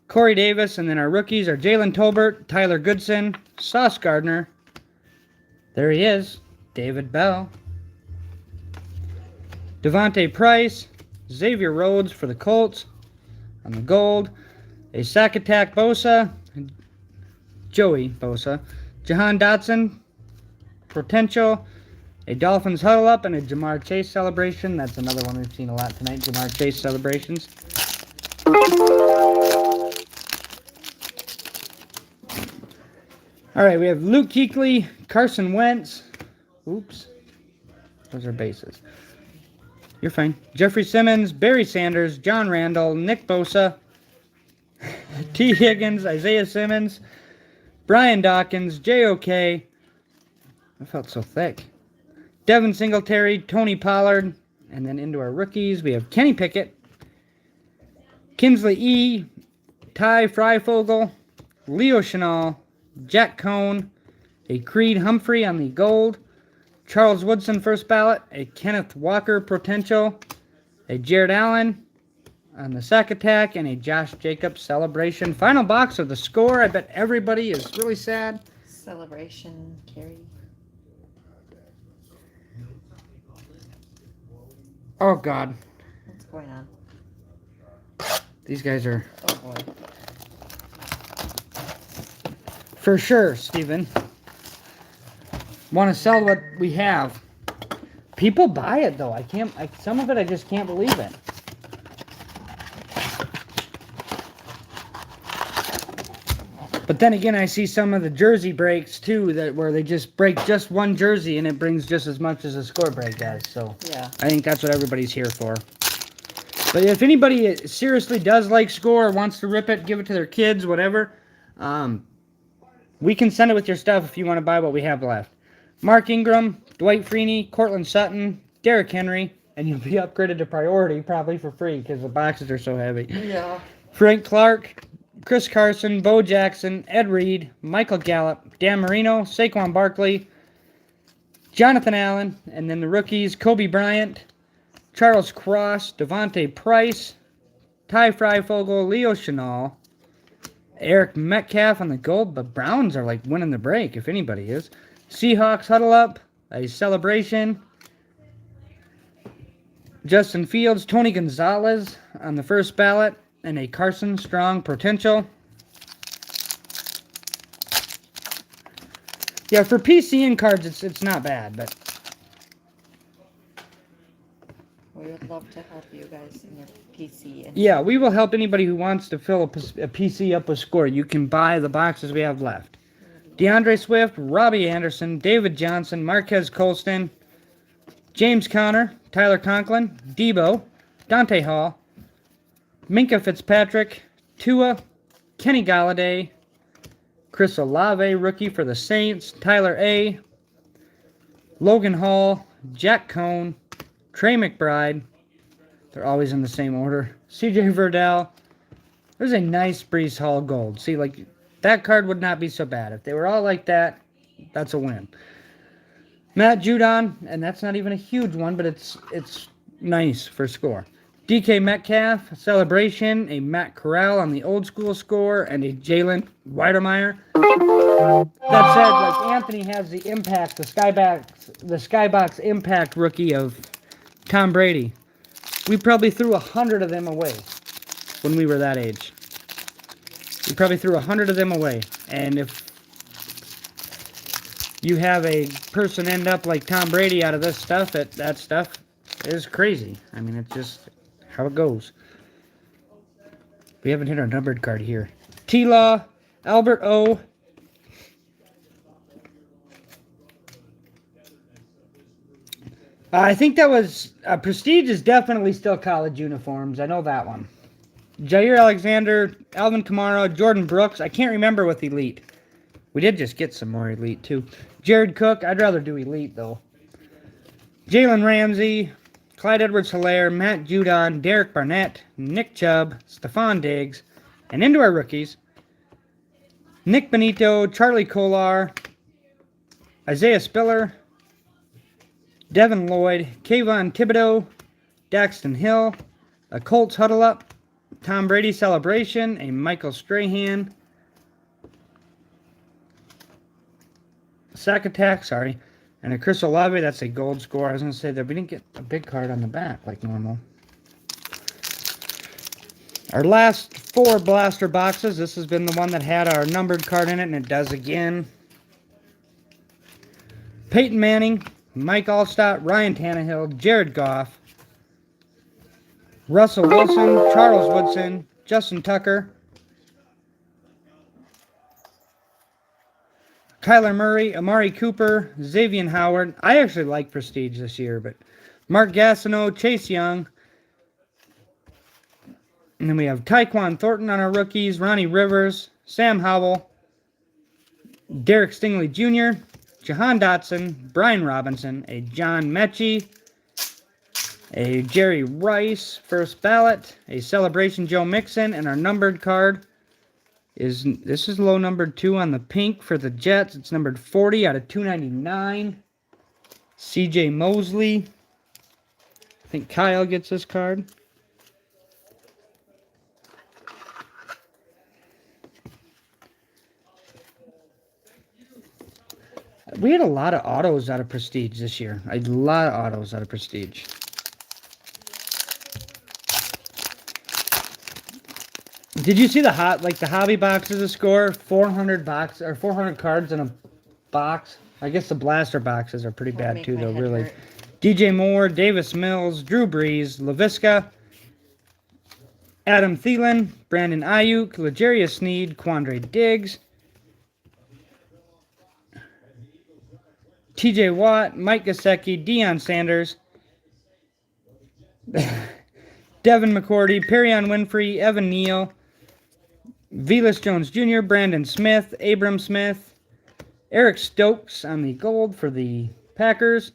Corey Davis, and then our rookies are Jalen Tolbert, Tyler Goodson, Sauce Gardner. There he is, David Bell. Devontae Price, Xavier Rhodes for the Colts on the gold. A sack attack Bosa, Joey Bosa, Jahan Dotson, potential, a Dolphins Huddle Up, and a Jamar Chase celebration. That's another one we've seen a lot tonight, Jamar Chase celebrations. All right, we have Luke Kuechly, Carson Wentz. Oops. Those are bases. You're fine. Jeffrey Simmons, Barry Sanders, John Randall, Nick Bosa, T. Higgins, Isaiah Simmons, Brian Dawkins, J.O.K., That felt so thick. Devin Singletary, Tony Pollard, and then into our rookies, we have Kenny Pickett, Kinsley E., Ty Freifogel, Leo Chenal, Jack Cohn, a Creed Humphrey on the gold, Charles Woodson first ballot, a Kenneth Walker potential, a Jared Allen on the sack attack, and a Josh Jacobs celebration. Final box of the score. I bet everybody is really sad. Celebration, Carrie. Oh, God. What's going on? These guys are... Oh, boy. For sure, Steven. Want to sell what we have. People buy it, though. Some of it I just can't believe it. But then again, I see some of the jersey breaks, too, where they just break just one jersey and it brings just as much as a score break does. So yeah. I think that's what everybody's here for. But if anybody seriously does like score, wants to rip it, give it to their kids, whatever, we can send it with your stuff if you want to buy what we have left. Mark Ingram, Dwight Freeney, Cortland Sutton, Derrick Henry, and you'll be upgraded to priority probably for free because the boxes are so heavy. Yeah. Frank Clark, Chris Carson, Bo Jackson, Ed Reed, Michael Gallup, Dan Marino, Saquon Barkley, Jonathan Allen, and then the rookies, Kobe Bryant, Charles Cross, Devontae Price, Ty Freifogel, Leo Chenal, Eric Metcalf on the gold, but Browns are like winning the break, if anybody is. Seahawks huddle up, a celebration. Justin Fields, Tony Gonzalez on the first ballot, and a Carson Strong potential. Yeah, for PCN cards, it's not bad, but We would love to help you guys in your PC. And yeah, we will help anybody who wants to fill a PC up with score. You can buy the boxes we have left. DeAndre Swift, Robbie Anderson, David Johnson, Marquez Colston, James Conner, Tyler Conklin, Debo, Dante Hall, Minka Fitzpatrick, Tua, Kenny Galladay, Chris Olave, rookie for the Saints, Tyler A., Logan Hall, Jack Cohn, Trey McBride. They're always in the same order. CJ Verdell. There's a nice Breece Hall gold. See, like, that card would not be so bad. If they were all like that, that's a win. Matt Judon, and that's not even a huge one, but it's nice for score. DK Metcalf, celebration, a Matt Corral on the old school score, and a Jalen Weidermeyer. That said, like, Anthony has the impact, the Skybox impact rookie of Tom Brady. We probably threw 100 of them away when we were that age. We probably threw 100 of them away. And if you have a person end up like Tom Brady out of this stuff, that stuff is crazy. I mean, it's just how it goes. We haven't hit our numbered card here. T-Law, Albert O. I think that was... Prestige is definitely still college uniforms. I know that one. Jair Alexander, Alvin Kamara, Jordan Brooks. I can't remember with Elite. We did just get some more Elite, too. Jared Cook. I'd rather do Elite, though. Jalen Ramsey, Clyde Edwards-Helaire, Matt Judon, Derek Barnett, Nick Chubb, Stephon Diggs, and into our rookies, Nick Benito, Charlie Kolar, Isaiah Spiller, Devin Lloyd, Kayvon Thibodeau, Daxton Hill, a Colts huddle up, Tom Brady celebration, a Michael Strahan, sack attack, sorry, and a Chris Olave. That's a gold score. I was going to say that we didn't get a big card on the back like normal. Our last 4 blaster boxes. This has been the one that had our numbered card in it, and it does again. Peyton Manning, Mike Allstott, Ryan Tannehill, Jared Goff, Russell Wilson, Charles Woodson, Justin Tucker, Kyler Murray, Amari Cooper, Xavier Howard. I actually like Prestige this year, but Mark Gastineau, Chase Young. And then we have Tyquan Thornton on our rookies, Ronnie Rivers, Sam Howell, Derek Stingley Jr., Jahan Dotson, Brian Robinson, a John Mechie, a Jerry Rice, first ballot, a Celebration Joe Mixon, and our numbered card this is low numbered 2 on the pink for the Jets. It's numbered 40 out of 299. CJ Mosley. I think Kyle gets this card. We had a lot of autos out of Prestige this year. A lot of autos out of Prestige. Did you see the hobby boxes of score? 400 cards in a box. I guess the blaster boxes are pretty bad too, though. Really. Hurt. DJ Moore, Davis Mills, Drew Brees, LaVisca, Adam Thielen, Brandon Ayuk, L'Jarius Sneed, Quandre Diggs, TJ Watt, Mike Gesicki, Deion Sanders, Devin McCourty, Perion Winfrey, Evan Neal, Velus Jones Jr., Brandon Smith, Abram Smith, Eric Stokes on the gold for the Packers,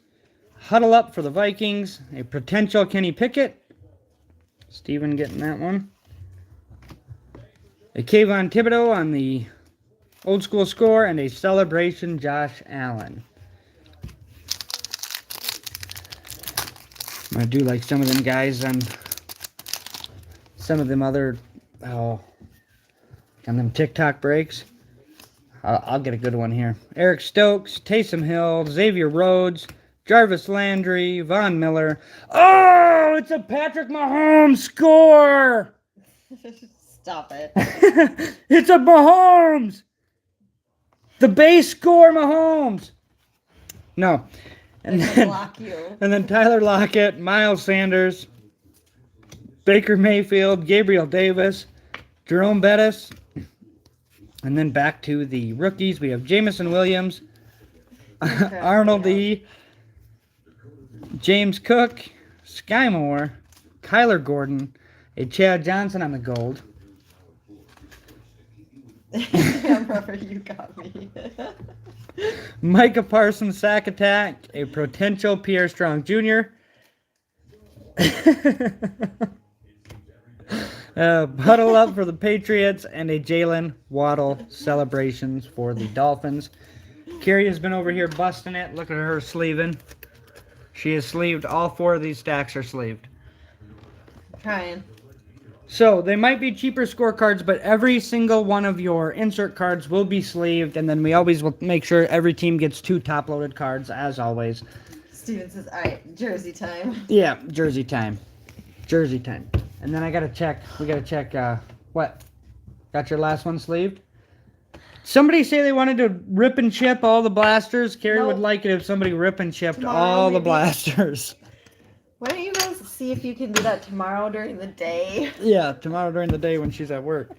Huddle Up for the Vikings, a potential Kenny Pickett, Steven getting that one, a Kayvon Thibodeau on the old school score, and a Celebration Josh Allen. I'm going to do like some of them guys on some of them other, on them TikTok breaks. I'll get a good one here. Eric Stokes, Taysom Hill, Xavier Rhodes, Jarvis Landry, Von Miller. Oh, it's a Patrick Mahomes score! Stop it. It's a Mahomes! The base score, Mahomes! No. And then Tyler Lockett, Miles Sanders, Baker Mayfield, Gabriel Davis, Jerome Bettis, and then back to the rookies. We have Jamison Williams, Arnold E., James Cook, Sky Moore, Kyler Gordon, a Chad Johnson on the gold. Yeah, brother, you got me. Micah Parsons sack attack, a potential Pierre Strong Jr. Huddle Up for the Patriots, and a Jalen Waddle celebrations for the Dolphins. Carrie has been over here busting it. Look at her sleeving. She is sleeved. All 4 of these stacks are sleeved. Trying. So, they might be cheaper scorecards, but every single one of your insert cards will be sleeved, and then we always will make sure every team gets 2 top-loaded cards, as always. Steven says, alright, jersey time. Yeah, jersey time. Jersey time. And then we gotta check, what? Got your last one sleeved? Somebody say they wanted to rip and chip all the blasters. Carrie would like it if somebody rip and chipped tomorrow, all the blasters. Why don't you guys see if you can do that tomorrow during the day? Yeah, tomorrow during the day when she's at work.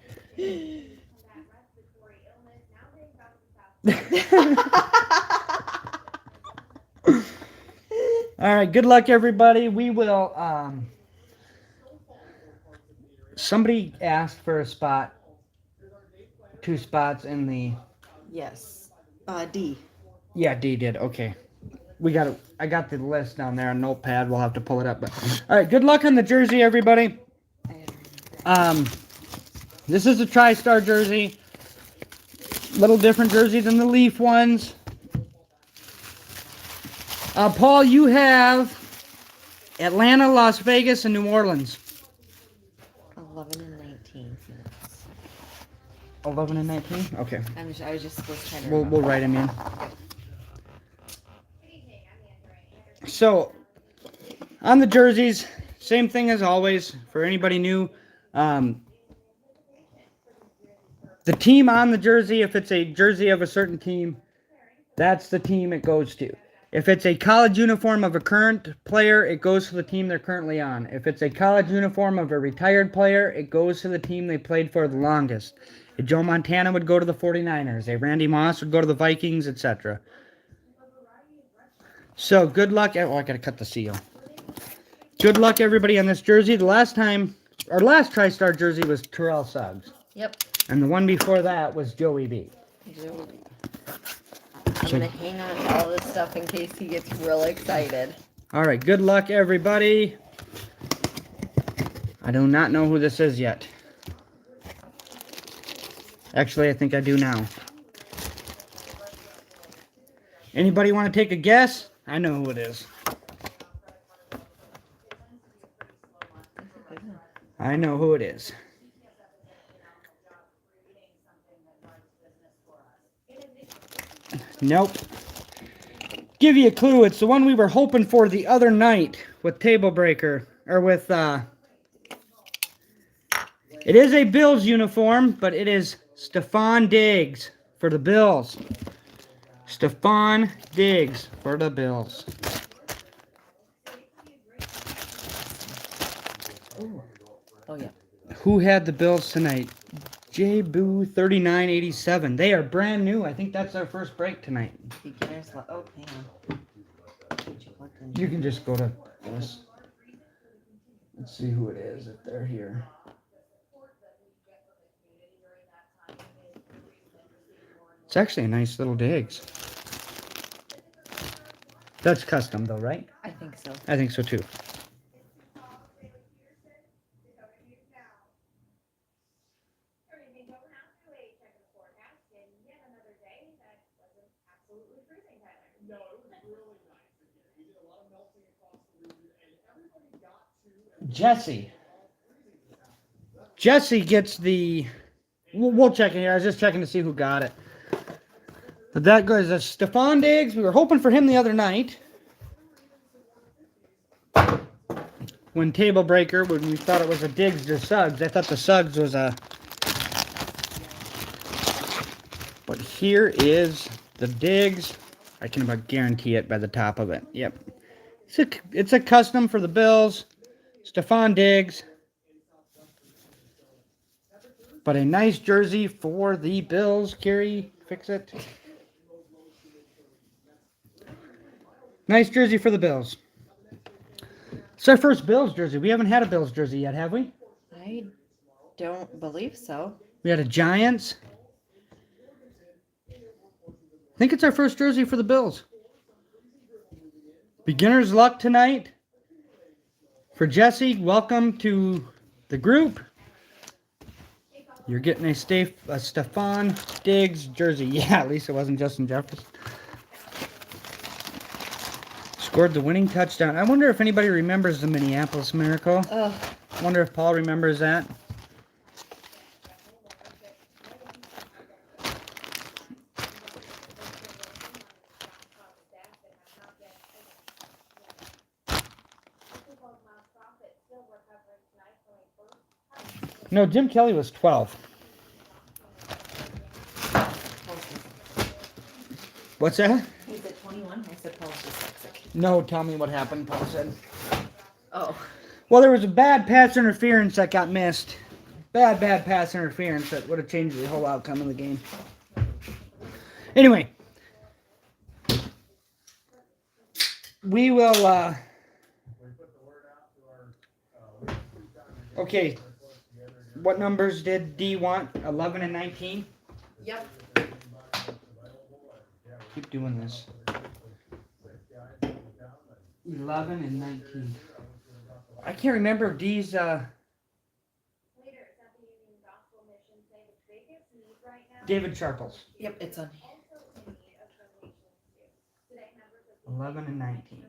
All right, good luck, everybody. We will, somebody asked for a spot, 2 spots in the... Yes. D. Yeah, D did. Okay. I got the list down there on Notepad. We'll have to pull it up. But all right, good luck on the jersey, everybody. This is a TriStar jersey. Little different jersey than the Leaf ones. Paul, you have Atlanta, Las Vegas, and New Orleans. 11 and 19. 11 and 19? Okay. I was just trying to We'll write them in. So, on the jerseys, same thing as always. For anybody new, the team on the jersey, if it's a jersey of a certain team, that's the team it goes to. If it's a college uniform of a current player, it goes to the team they're currently on. If it's a college uniform of a retired player, it goes to the team they played for the longest. A Joe Montana would go to the 49ers. A Randy Moss would go to the Vikings, etc. So, good luck. Oh, I got to cut the seal. Good luck, everybody, on this jersey. Our last TriStar jersey was Terrell Suggs. Yep. And the one before that was Joey B. I'm going to hang on to all this stuff in case he gets real excited. All right, good luck, everybody. I do not know who this is yet. Actually, I think I do now. Anybody want to take a guess? I know who it is. I know who it is. Nope. Give you a clue. It's the one we were hoping for the other night with Table Breaker. Or with, it is a Bills uniform, but it is Stefon Diggs for the Bills. Stefon Diggs for the Bills. Ooh. Oh, yeah. Who had the Bills tonight? J-Boo 3987. They are brand new. I think that's our first break tonight. Beginner's luck. Oh, hang on. You can just go to this. Let's see who it is if they're here. It's actually a nice little Diggs. That's custom though, right? I think so. I think so too. Jesse gets the... We'll check in here. I was just checking to see who got it. But that goes to Stefon Diggs. We were hoping for him the other night. When Table Breaker, when we thought it was a Diggs to Suggs. I thought the Suggs was a... But here is the Diggs. I can about guarantee it by the top of it. Yep. It's a custom for the Bills. Stefon Diggs. But a nice jersey for the Bills. Carrie, fix it. Nice jersey for the Bills. It's our first Bills jersey. We haven't had a Bills jersey yet, have we? I don't believe so. We had a Giants. I think it's our first jersey for the Bills. Beginner's luck tonight. For Jesse, welcome to the group. You're getting a Stefon Diggs jersey. Yeah, at least it wasn't Justin Jefferson. Scored the winning touchdown. I wonder if anybody remembers the Minneapolis Miracle. Ugh. I wonder if Paul remembers that. No, Jim Kelly was 12. What's that? He said 21. I said Paul's dyslexic. No, tell me what happened, Paul said. Oh. Well, there was a bad pass interference that got missed. Bad pass interference that would have changed the whole outcome of the game. Anyway. We will, okay. What numbers did D want? 11 and 19? Yep. Keep doing this. 11 and 19. I can't remember if D's, David Sharples. Yep, it's on. 11 and 19.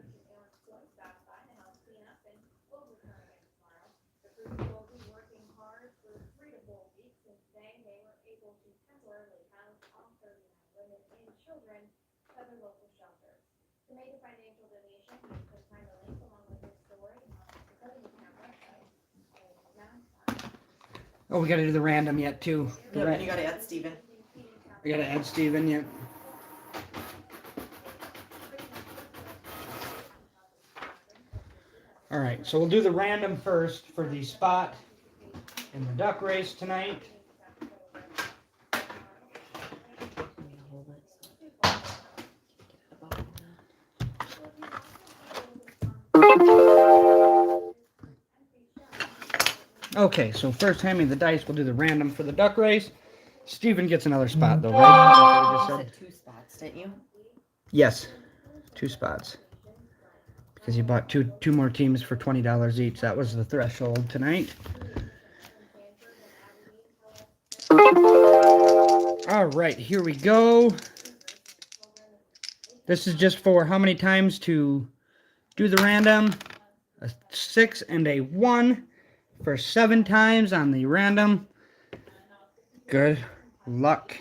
Oh, we gotta do the random yet too. Yep, you gotta add Steven. We gotta add Steven yet. Alright, so we'll do the random first for the spot in the duck race tonight. Okay, so first hand me the dice, we'll do the random for the duck race. Steven gets another spot though, right? You said 2 spots, didn't you? Yes, 2 spots. Because you bought two more teams for $20 each. That was the threshold tonight. All right, here we go. This is just for how many times to do the random. A 6 and a 1 for 7 times on the random. Good luck,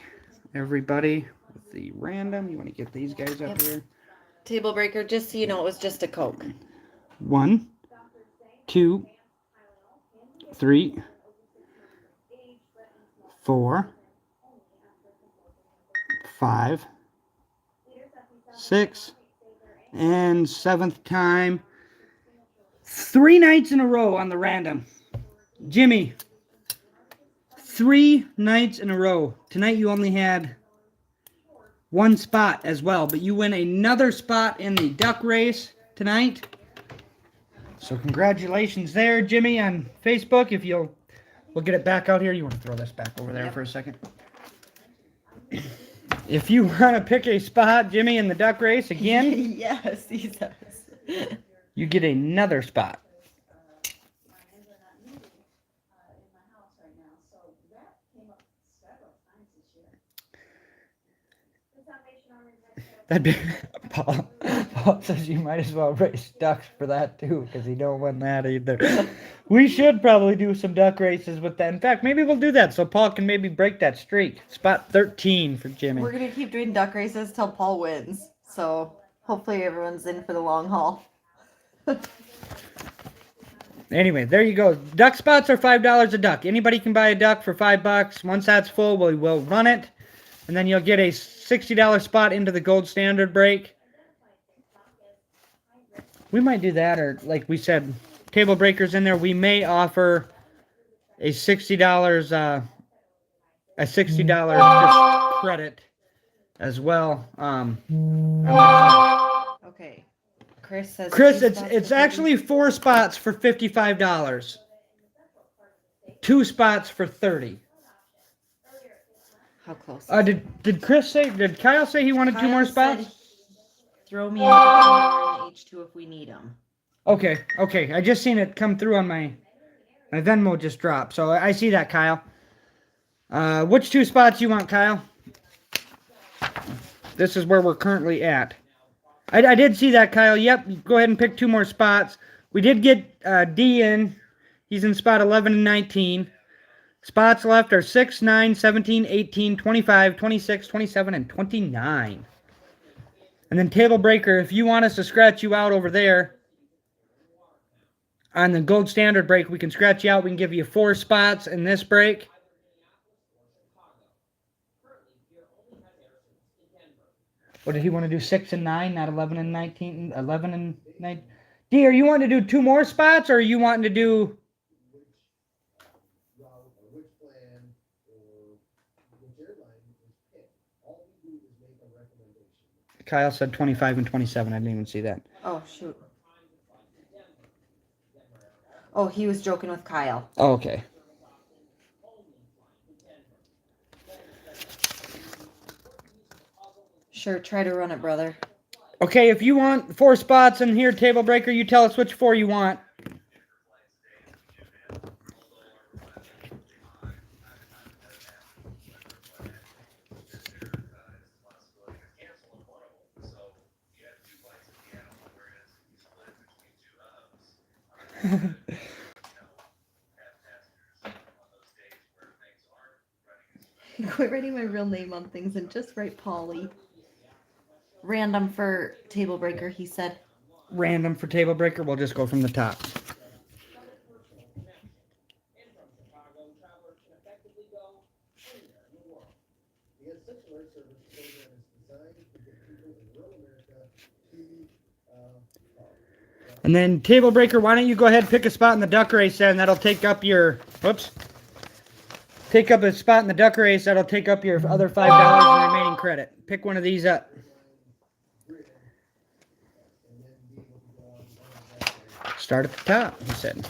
everybody, with the random. You want to get these guys up here? Table breaker, just so you know, it was just a Coke. 1, 2, 3, 4, 5, 6, and 7th time. 3 nights in a row on the random. Jimmy, 3 nights in a row. Tonight you only had 1 spot as well, but you win another spot in the duck race tonight. So congratulations there, Jimmy, on Facebook. If we'll get it back out here. You want to throw this back over there for a second? If you want to pick a spot, Jimmy, in the duck race again, Yes, he does. you get another spot. That'd be Paul. Paul says you might as well race ducks for that too, because he don't win that either. We should probably do some duck races with that. In fact, maybe we'll do that so Paul can maybe break that streak. Spot 13 for Jimmy. We're going to keep doing duck races till Paul wins. So hopefully everyone's in for the long haul. Anyway, there you go. Duck spots are $5 a duck. Anybody can buy a duck for $5. Once that's full, we will run it. And then you'll get a $60 spot into the gold standard break. We might do that, or like we said, table breakers in there. We may offer a $60 just credit as well. Okay. Chris says... Chris, it's actually 4 spots for $55. 2 spots for $30. How close? Did Kyle say he wanted 2 more spots? Throw me in H2 if we need them. Okay. I just seen it come through on my Venmo just dropped. So I see that, Kyle. Which 2 spots you want, Kyle? This is where we're currently at. I did see that, Kyle. Yep, go ahead and pick 2 more spots. We did get D in. He's in spot 11 and 19. Spots left are 6, 9, 17, 18, 25, 26, 27, and 29. And then Table Breaker, if you want us to scratch you out over there on the gold standard break, we can scratch you out. We can give you 4 spots in this break. What did he want to do? 6 and 9, not 11 and 19, 11 and 9. D, are you wanting to do 2 more spots, or are you wanting to do... Kyle said 25 and 27. I didn't even see that. Oh, shoot. Oh, he was joking with Kyle. Oh, okay. Sure, try to run it, brother. Okay, if you want 4 spots in here, Table Breaker, you tell us which 4 you want. Quit writing my real name on things and just write Polly. Random for Table Breaker, he said. Random for Table Breaker, we'll just go from the top. And then Table Breaker, why don't you go ahead and pick a spot in the duck race, and that'll take up your, take up a spot in the duck race, that'll take up your other $5 in remaining credit. Pick one of these up. Start at the top, he said.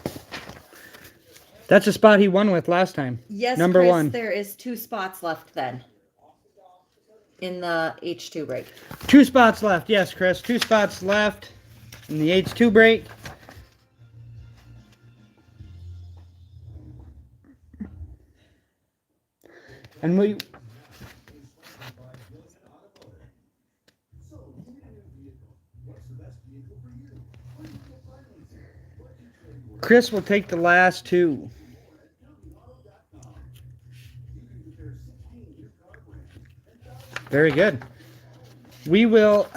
That's a spot he won with last time. Yes, Number Chris, 1. there is 2 spots left then. in the H2 break. 2 spots left. Yes, Chris. 2 spots left in the H2 break. And Chris will take the last 2. Very good. We'll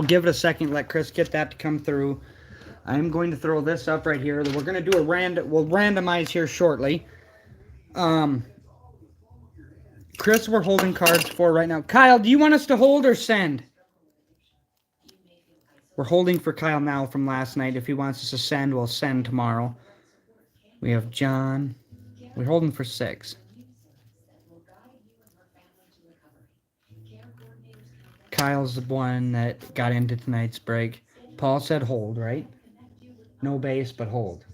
give it a second, let Chris get that to come through. I'm going to throw this up right here. We're going to do we'll randomize here shortly. Chris, we're holding cards for right now. Kyle, do you want us to hold or send? We're holding for Kyle now from last night. If he wants us to send, we'll send tomorrow. We have John. We're holding for 6. Kyle's the one that got into tonight's break. Paul said hold, right? No base, but hold.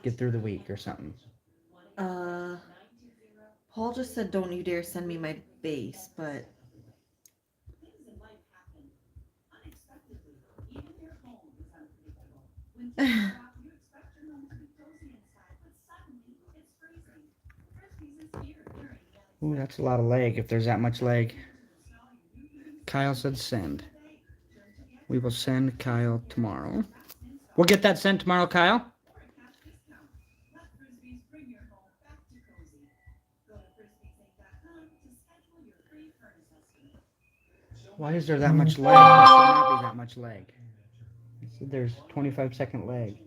Get through the week or something. Paul just said, don't you dare send me my base, but... Ooh, that's a lot of leg if there's that much leg. Kyle said send. We will send Kyle tomorrow. We'll get that sent tomorrow, Kyle. Why is there that much leg? There should not be that much leg. There's 25-second leg.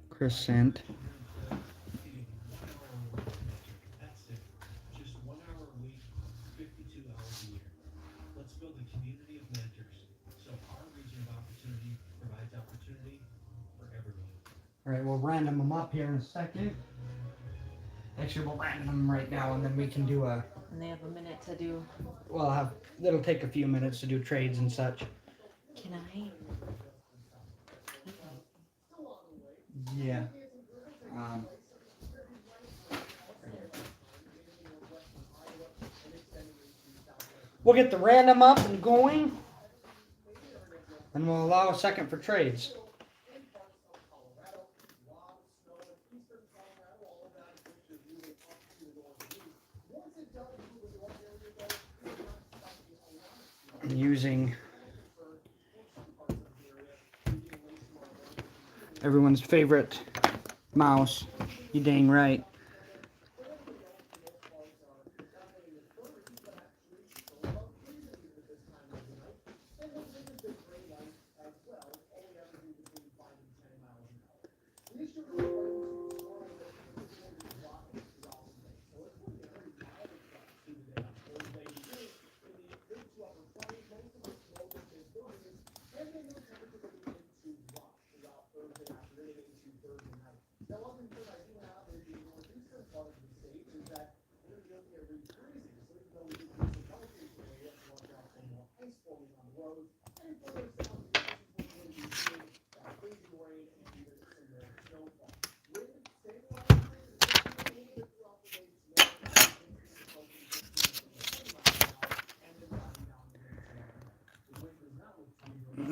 Chris sent. All right, we'll random them up here in a second. Actually, we'll random them right now, and then we can do a... And they have a minute to do... Well, it'll take a few minutes to do trades and such. Can I? Yeah. We'll get the random up and going, and we'll allow a second for trades. Using everyone's favorite mouse. You dang right.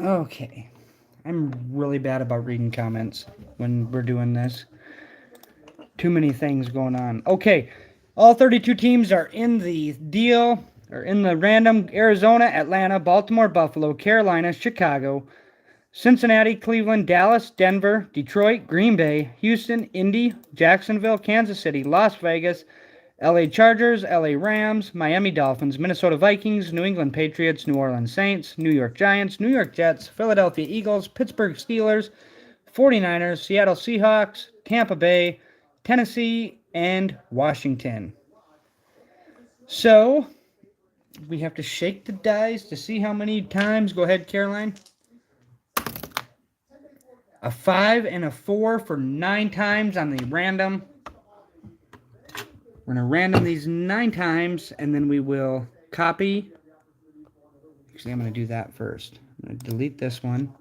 Okay. I'm really bad about reading comments when we're doing this. Too many things going on. Okay. All 32 teams are in the deal, or in the random. Arizona, Atlanta, Baltimore, Buffalo, Carolina, Chicago, Cincinnati, Cleveland, Dallas, Denver, Detroit, Green Bay, Houston, Indy, Jacksonville, Kansas City, Las Vegas, LA Chargers, LA Rams, Miami Dolphins, Minnesota Vikings, New England Patriots, New Orleans Saints, New York Giants, New York Jets, Philadelphia Eagles, Pittsburgh Steelers, 49ers, Seattle Seahawks, Tampa Bay, Tennessee, and Washington. So, we have to shake the dice to see how many times. Go ahead, Caroline. A 5 and a 4 for 9 times on the random. We're going to random these 9 times, and then we will copy. Actually, I'm going to do that first. I'm going to delete this one.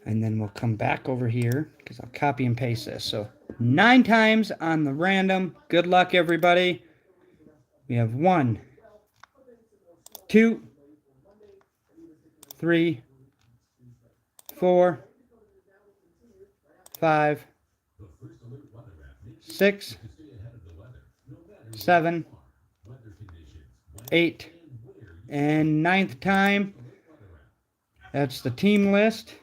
And then we'll come back over here because I'll copy and paste this. So 9 times on the random. Good luck, everybody. We have 1, 2, 3, 4, 5, 6, 7, 8, and 9th time. That's the team list.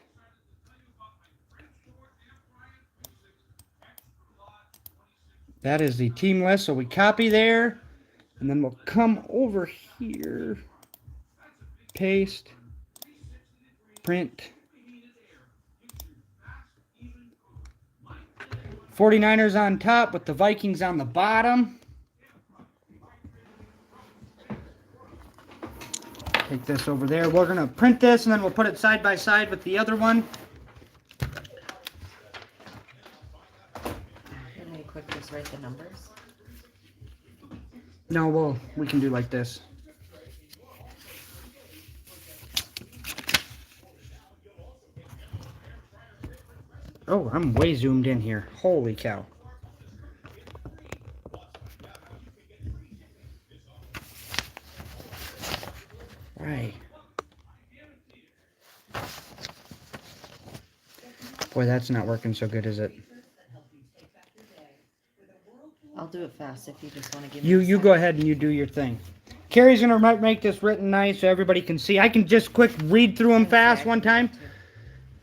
That is the team list. So we copy there, and then we'll come over here, paste, print. 49ers on top with the Vikings on the bottom. Take this over there. We're going to print this, and then we'll put it side by side with the other one. Can we quick just write the numbers? No, we can do like this. Oh, I'm way zoomed in here. Holy cow. Right. Boy, that's not working so good, is it? I'll do it fast if you just want to give You go ahead and you do your thing. Carrie's going to make this written nice so everybody can see. I can just quick read through them fast one time.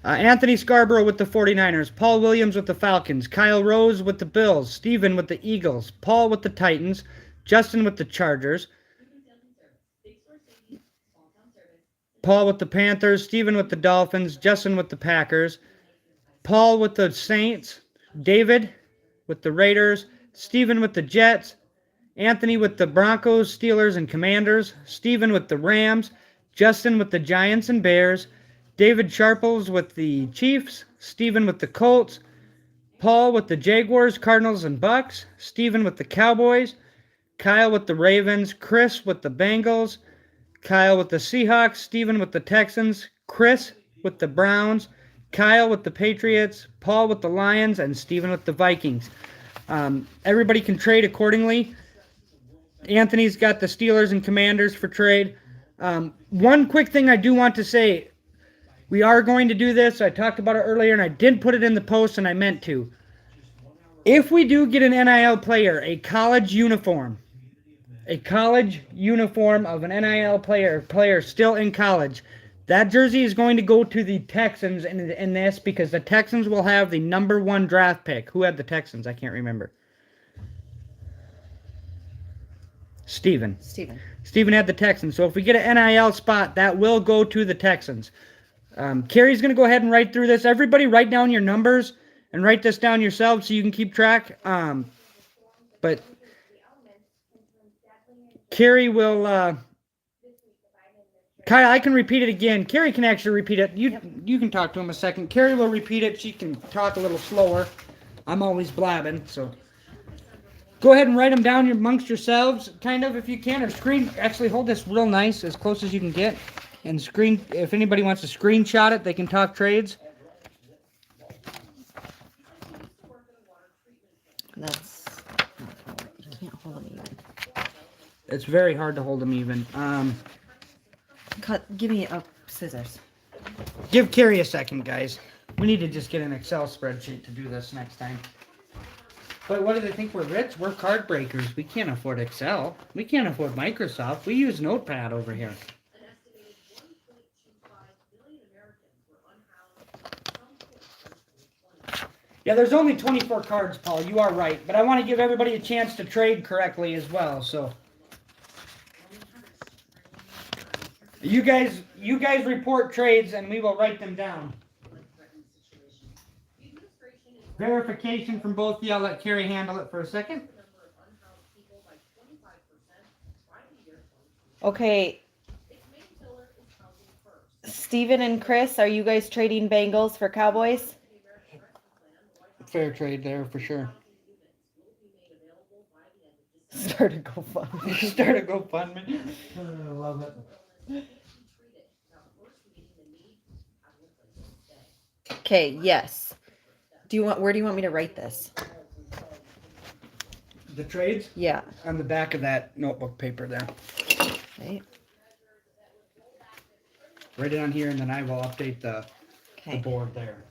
Anthony Scarborough with the 49ers. Paul Williams with the Falcons. Kyle Rose with the Bills. Steven with the Eagles. Paul with the Titans. Justin with the Chargers. Paul with the Panthers. Steven with the Dolphins. Justin with the Packers. Paul with the Saints. David with the Raiders. Steven with the Jets. Anthony with the Broncos, Steelers, and Commanders. Steven with the Rams. Justin with the Giants and Bears. David Sharples with the Chiefs. Steven with the Colts. Paul with the Jaguars, Cardinals, and Bucks. Steven with the Cowboys. Kyle with the Ravens. Chris with the Bengals. Kyle with the Seahawks. Steven with the Texans. Chris with the Browns. Kyle with the Patriots. Paul with the Lions. And Steven with the Vikings. Everybody can trade accordingly. Anthony's got the Steelers and Commanders for trade. One quick thing I do want to say. We are going to do this. I talked about it earlier, and I did put it in the post, and I meant to. If we do get an NIL player, a college uniform of an NIL player still in college, that jersey is going to go to the Texans in this because the Texans will have the #1 draft pick. Who had the Texans? I can't remember. Steven had the Texans. So if we get an NIL spot, that will go to the Texans. Carrie's going to go ahead and write through this. Everybody write down your numbers and write this down yourself so you can keep track. But Carrie will... Kyle, I can repeat it again. Carrie can actually repeat it. You can talk to him a second. Carrie will repeat it. She can talk a little slower. I'm always blabbing, so... Go ahead and write them down amongst yourselves, kind of, if you can, or screen. Actually, hold this real nice, as close as you can get. And screen, if anybody wants to screenshot it, they can talk trades. That's you can't hold them even. It's very hard to hold them even. Give me scissors. Give Carrie a second, guys. We need to just get an Excel spreadsheet to do this next time. But what do they think we're rich? We're card breakers. We can't afford Excel. We can't afford Microsoft. We use Notepad over here. Yeah, there's only 24 cards, Paul. You are right. But I want to give everybody a chance to trade correctly as well, so... You guys report trades and we will write them down. Verification from both of you. I'll let Carrie handle it for a second. Okay. Steven and Chris, are you guys trading Bengals for Cowboys? Fair trade there for sure. Start a GoFundMe. Start a GoFundMe. I love it. Okay, yes. Where do you want me to write this? The trades Yeah. on the back of that notebook paper there. Right. Write it on here, and then I will update the Okay. board there.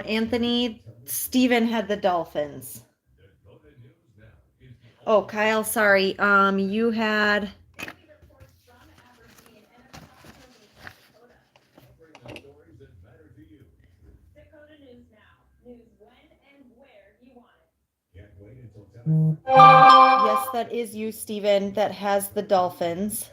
Anthony, Steven had the Dolphins. Oh, Kyle, sorry. You had. Yes, that is you, Steven, that has the Dolphins.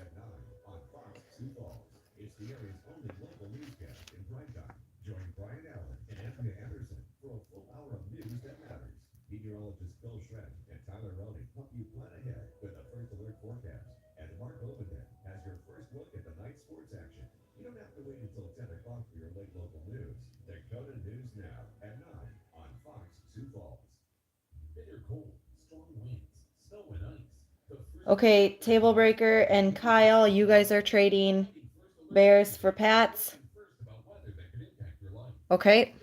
Okay, Table Breaker and Kyle, you guys are trading Bears for Pats. Okay.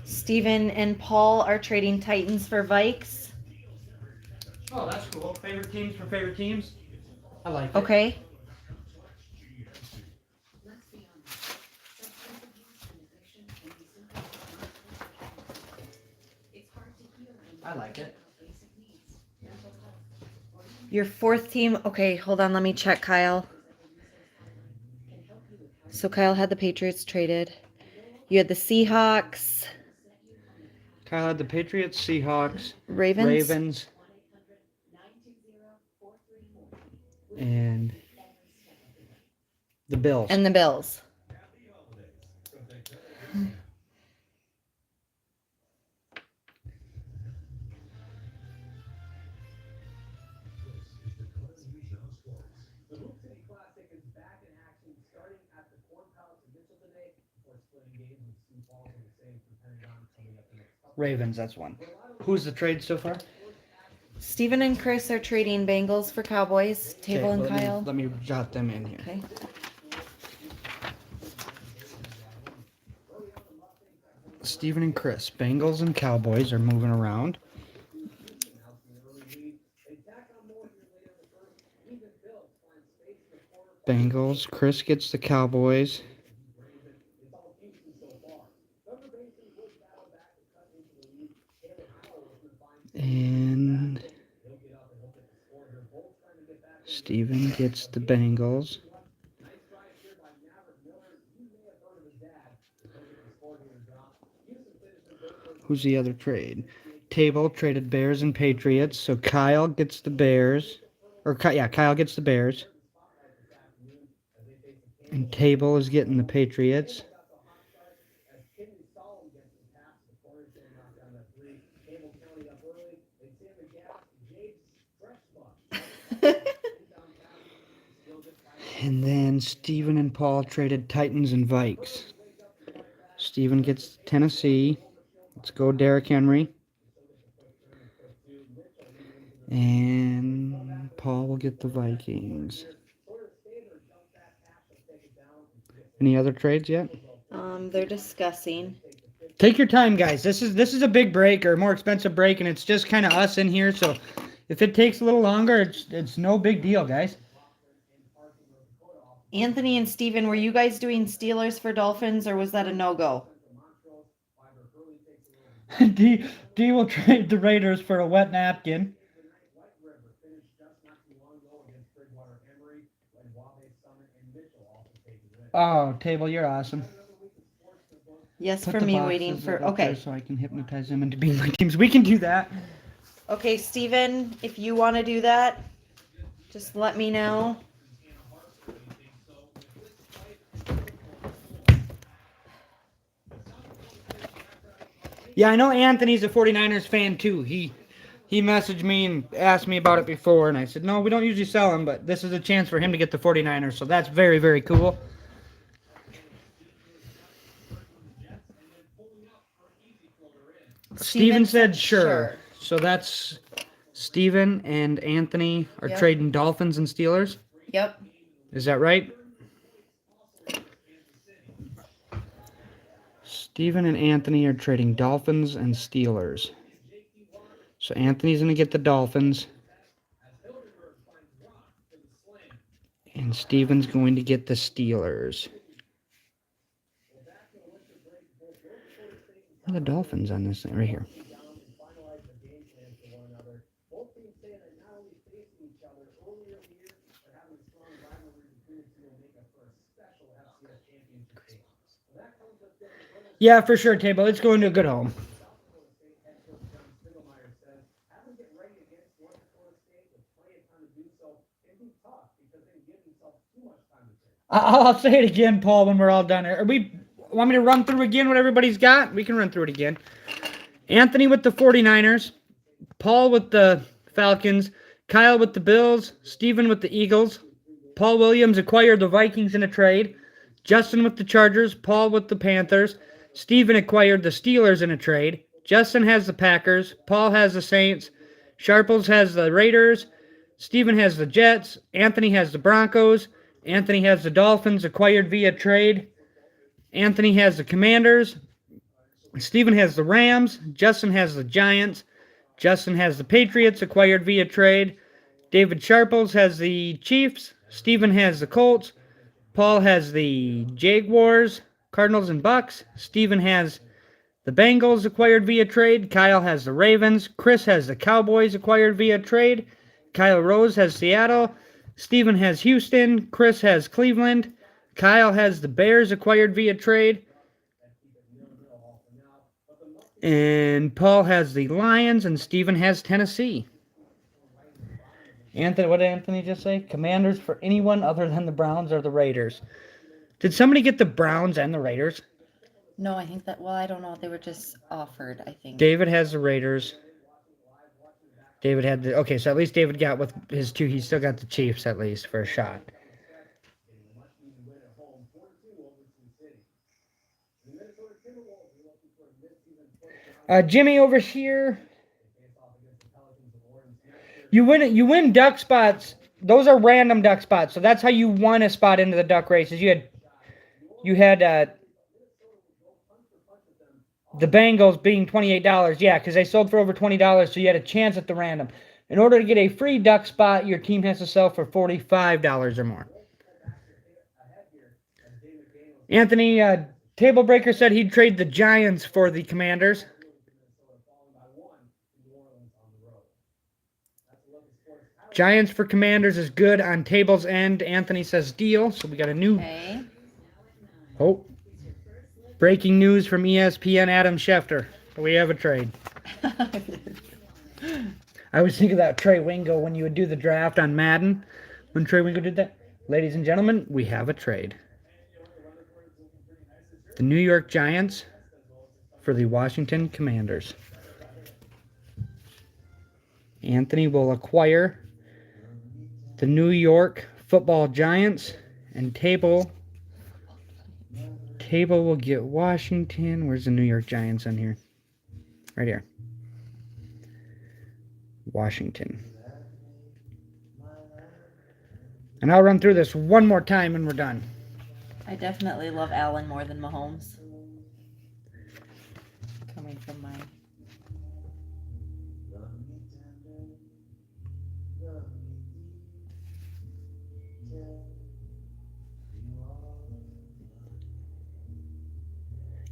Steven and Paul are trading Titans for Vikes. Oh, that's cool. Favorite teams for favorite teams. I like it. Okay. I like it. Your fourth team. Okay, hold on. Let me check, Kyle. So Kyle had the Patriots traded. You had the Seahawks. Kyle had the Patriots, Seahawks, Ravens. And the Bills. And the Bills. Ravens, that's one. Who's the trade so far? Steven and Chris are trading Bengals for Cowboys. Table Okay, and Kyle. Let me jot them in here. Okay. Steven and Chris, Bengals and Cowboys are moving around. Bengals, Chris gets the Cowboys. And Steven gets the Bengals. Who's the other trade? Table traded Bears and Patriots, so Kyle gets the Bears. Kyle gets the Bears. And Table is getting the Patriots. And then Steven and Paul traded Titans and Vikes. Steven gets Tennessee. Let's go Derrick Henry. And Paul will get the Vikings. Any other trades yet? They're discussing. Take your time, guys. This is a big break or a more expensive break, and it's just kind of us in here. So if it takes a little longer, it's no big deal, guys. Anthony and Steven, were you guys doing Steelers for Dolphins or was that a no-go? D will trade the Raiders for a wet napkin. Oh, Table, you're awesome. Yes, Put for the me, boxes waiting for, up there okay. so I can hypnotize them into being my teams. We can do that. Okay, Steven, if you want to do that, just let me know. Yeah, I know Anthony's a 49ers fan too. He messaged me and asked me about it before, and I said, no, we don't usually sell them, but this is a chance for him to get the 49ers, so that's very, very cool. Steven said sure. So that's Steven and Anthony are Yep. trading Dolphins and Steelers. Yep. Is that right? Steven and Anthony are trading Dolphins and Steelers. So Anthony's going to get the Dolphins. And Steven's going to get the Steelers. Where are the Dolphins on this thing? Right here. Yeah, for sure, Table. It's going to a good home. I'll say it again, Paul, when we're all done. Are we want me to run through again what everybody's got? We can run through it again. Anthony with the 49ers, Paul with the Falcons, Kyle with the Bills, Steven with the Eagles, Paul Williams acquired the Vikings in a trade, Justin with the Chargers, Paul with the Panthers, Steven acquired the Steelers in a trade, Justin has the Packers, Paul has the Saints, Sharples has the Raiders, Steven has the Jets, Anthony has the Broncos, Anthony has the Dolphins acquired via trade, Anthony has the Commanders, Steven has the Rams, Justin has the Giants, Justin has the Patriots acquired via trade, David Sharples has the Chiefs, Steven has the Colts, Paul has the Jaguars, Cardinals, and Bucks, Steven has the Bengals acquired via trade, Kyle has the Ravens, Chris has the Cowboys acquired via trade, Kyle Rose has Seattle, Steven has Houston, Chris has Cleveland, Kyle has the Bears acquired via trade, and Paul has the Lions, and Steven has Tennessee. Anthony, what did Anthony just say? Commanders for anyone other than the Browns or the Raiders. Did somebody get the Browns and the Raiders? No, I think that, well, I don't know. They were just offered, I think. David has the Raiders. David had the... Okay, so at least David got with his two. He still got the Chiefs, at least, for a shot. Jimmy over here. You win duck spots. Those are random duck spots. So that's how you won a spot into the duck races. You had the Bengals being $28. Yeah, because they sold for over $20, so you had a chance at the random. In order to get a free duck spot, your team has to sell for $45 or more. Anthony, Table Breaker said he'd trade the Giants for the Commanders. Giants for Commanders is good on Table's end. Anthony says deal. So we got a new... Okay. Oh. Breaking news from ESPN, Adam Schefter. We have a trade. I was thinking about Trey Wingo when you would do the draft on Madden. When Trey Wingo did that. Ladies and gentlemen, we have a trade. The New York Giants for the Washington Commanders. Anthony will acquire the New York Football Giants, and Table will get Washington. Where's the New York Giants on here? Right here. Washington. And I'll run through this one more time and we're done. I definitely love Allen more than Mahomes. Coming from my...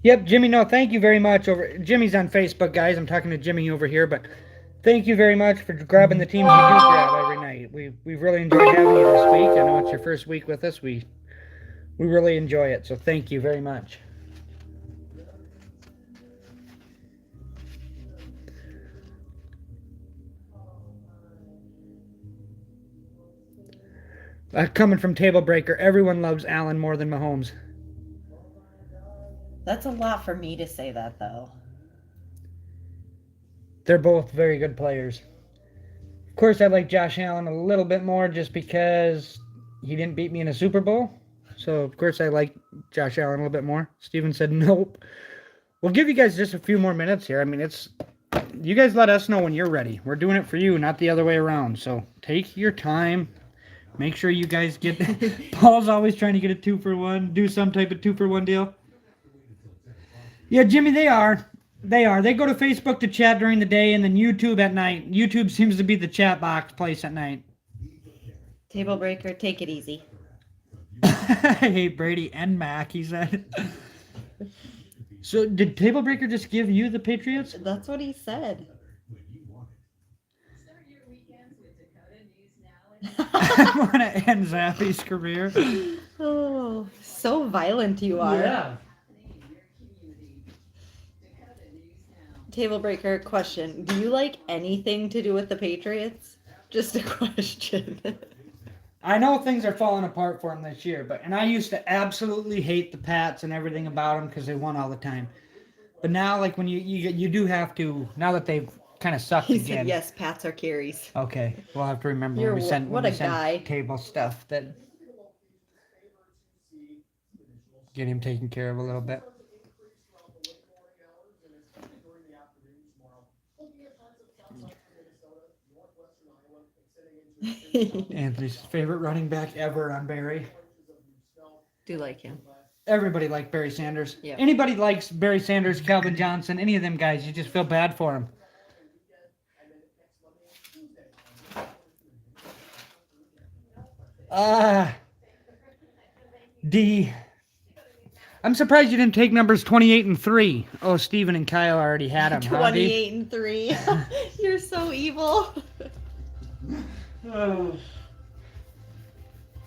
Yep, Jimmy. No, thank you very much. Jimmy's on Facebook, guys. I'm talking to Jimmy over here, but thank you very much for grabbing the teams you do grab every night. We've really enjoyed having you this week. I know it's your first week with us. We really enjoy it. So thank you very much. Coming from Table Breaker, everyone loves Allen more than Mahomes. That's a lot for me to say that, though. They're both very good players. Of course, I like Josh Allen a little bit more just because he didn't beat me in a Super Bowl. So, of course, I like Josh Allen a little bit more. Steven said nope. We'll give you guys just a few more minutes here. I mean, you guys let us know when you're ready. We're doing it for you, not the other way around. So take your time. Make sure you guys get... Paul's always trying to get a 2-for-1. Do some type of 2-for-1 deal. Yeah, Jimmy, they are. They are. They go to Facebook to chat during the day and then YouTube at night. YouTube seems to be the chat box place at night. Table breaker, take it easy. I hate Brady and Mac, he said. So did Table Breaker just give you the Patriots? That's what he said. I want to end Zappy's career. Oh, so violent you are. Yeah. Table breaker, question. Do you like anything to do with the Patriots? Just a question. I know things are falling apart for him this year, and I used to absolutely hate the Pats and everything about them because they won all the time. But now, like when you do have to, now that they've kind of sucked He again. said yes, Pats are carries. Okay, we'll have to remember You're when we send what a guy. table stuff that get him taken care of a little bit. Anthony's favorite running back ever on Barry. Do like him. Everybody liked Barry Sanders. Yeah. Anybody likes Barry Sanders, Calvin Johnson, any of them guys, you just feel bad for them. D. I'm surprised you didn't take numbers 28 and 3. Oh, Steven and Kyle already had them. 28 and 3. You're so evil. Oh.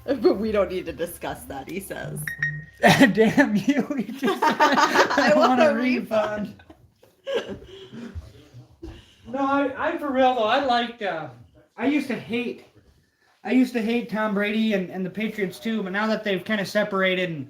But we don't need to discuss that, he says. Damn you. I want a refund. No, I for real though, I liked I used to hate Tom Brady and the Patriots too, but now that they've kind of separated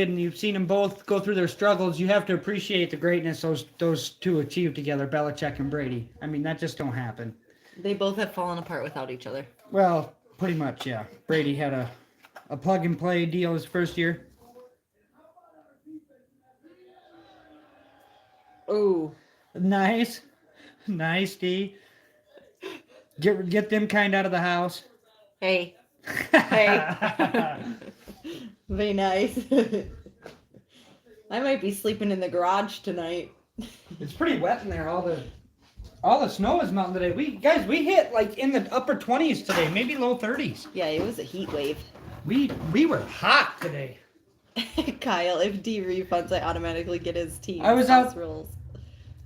and you've seen them both go through their struggles, you have to appreciate the greatness those two achieved together, Belichick and Brady. I mean, that just don't happen. They both have fallen apart without each other. Well, pretty much, yeah. Brady had a plug-and-play deal his first year. Ooh. Nice. Nice, D. Get them kind out of the house. Hey. Hey. Very nice. I might be sleeping in the garage tonight. It's pretty wet in there. All the snow is melting today. We hit like in the upper 20s today, maybe low 30s. Yeah, it was a heat wave. We were hot today. Kyle, if D refunds, I automatically get his team. I was out. Rules.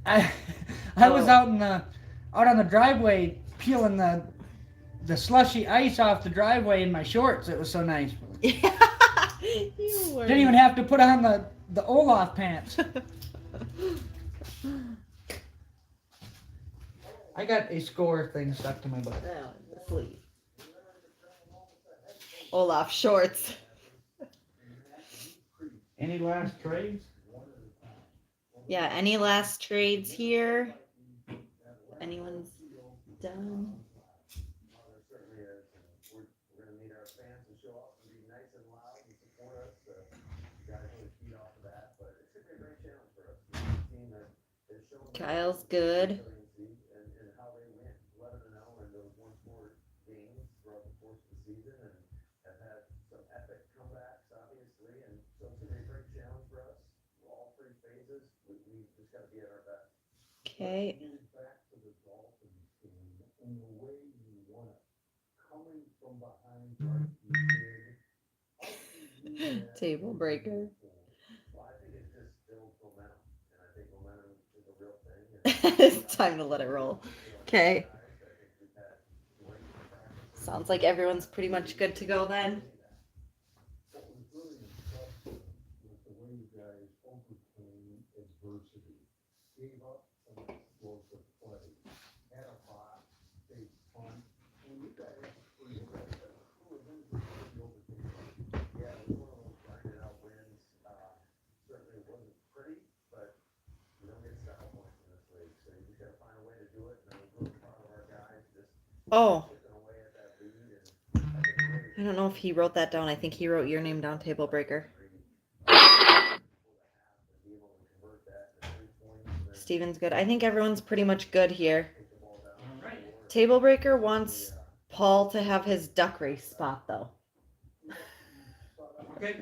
I was out on the driveway peeling the slushy ice off the driveway in my shorts. It was so nice. You were. Didn't even have to put on the Olaf pants. I got a score thing stuck to my butt. Oh, sleep. Olaf shorts. Any last trades? Yeah, any last trades here? Anyone's done? Kyle's good. Okay. Table breaker. It's time to let it roll. Okay. Sounds like everyone's pretty much good to go then. Oh. I don't know if he wrote that down. I think he wrote your name down, Table Breaker. Steven's good. I think everyone's pretty much good here. Table Breaker wants Paul to have his duck race spot, though. Okay.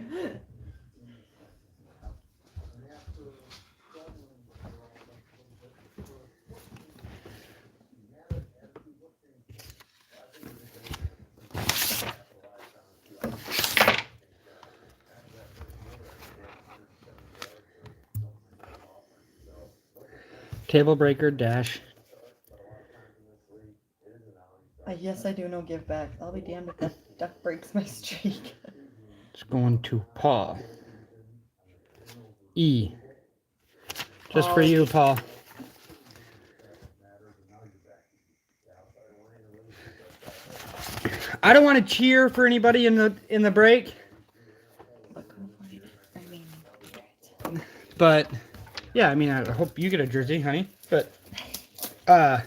Table breaker dash. Yes, I do know give back. I'll be damned if that duck breaks my streak. It's going to Paul. E. Just for you, Paul. I don't want to cheer for anybody in the break. But yeah, I mean, I hope you get a jersey, honey. But oh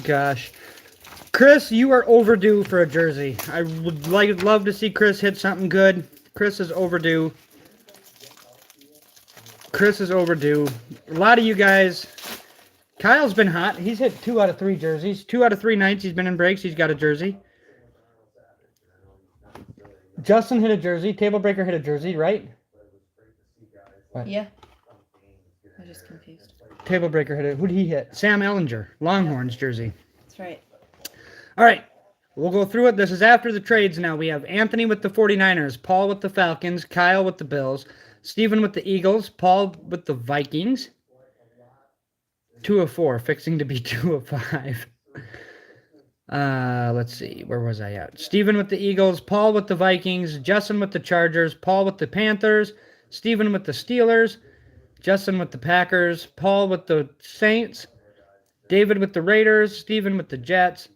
gosh, Chris, you are overdue for a jersey. I would love to see Chris hit something good. Chris is overdue. Chris is overdue. A lot of you guys. Kyle's been hot. He's hit 2 out of 3 jerseys. 2 out of 3 nights he's been in breaks. He's got a jersey. Justin hit a jersey. Table breaker hit a jersey, right? What? Yeah. I'm just confused. Table breaker hit it. Who did he hit? Sam Ellinger, Longhorns jersey. That's right. All right. We'll go through it. This is after the trades now. We have Anthony with the 49ers, Paul with the Falcons, Kyle with the Bills, Steven with the Eagles, Paul with the Vikings. 2 of 4, fixing to be 2 of 5. Let's see. Where was I at? Steven with the Eagles, Paul with the Vikings, Justin with the Chargers, Paul with the Panthers, Steven with the Steelers, Justin with the Packers, Paul with the Saints, David with the Raiders, Steven with the Jets,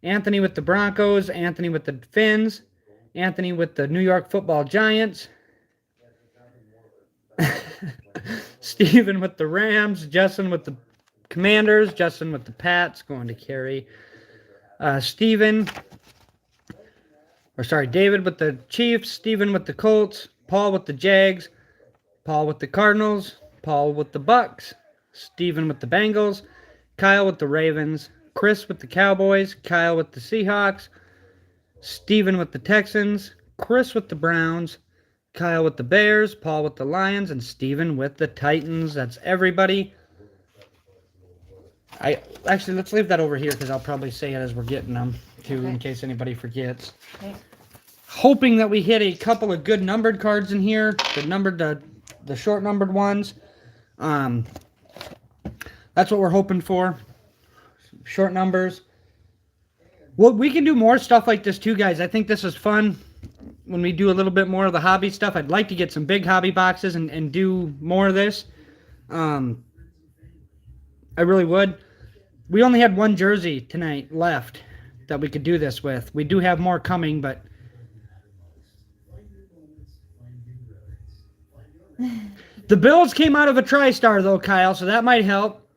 Anthony with the Broncos, Anthony with the Finns, Anthony with the New York Football Giants, Steven with the Rams, Justin with the Commanders, Justin with the Pats, going to carry. David with the Chiefs, Steven with the Colts, Paul with the Jags, Paul with the Cardinals, Paul with the Bucks, Steven with the Bengals, Kyle with the Ravens, Chris with the Cowboys, Kyle with the Seahawks, Steven with the Texans, Chris with the Browns, Kyle with the Bears, Paul with the Lions, and Steven with the Titans. That's everybody. Actually, let's leave that over here because I'll probably say it as we're getting them, too, in case anybody forgets. Okay. Hoping that we hit a couple of good numbered cards in here, the short numbered ones. That's what we're hoping for. Short numbers. Well, we can do more stuff like this too, guys. I think this is fun. When we do a little bit more of the hobby stuff, I'd like to get some big hobby boxes and do more of this. I really would. We only had 1 jersey tonight left that we could do this with. We do have more coming, but the Bills came out of a TriStar though, Kyle, so that might help.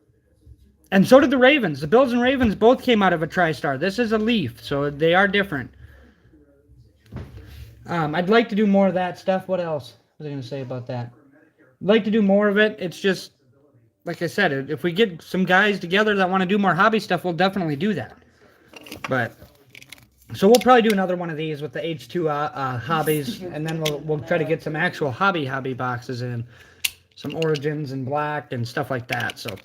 And so did the Ravens. The Bills and Ravens both came out of a TriStar. This is a Leaf, so they are different. I'd like to do more of that stuff. What else was I going to say about that? I'd like to do more of it. It's just, like I said, if we get some guys together that want to do more hobby stuff, we'll definitely do that. But, so we'll probably do another one of these with the H2 hobbies, and then we'll try to get some actual hobby boxes in. Some Origins and Black and stuff like that, so.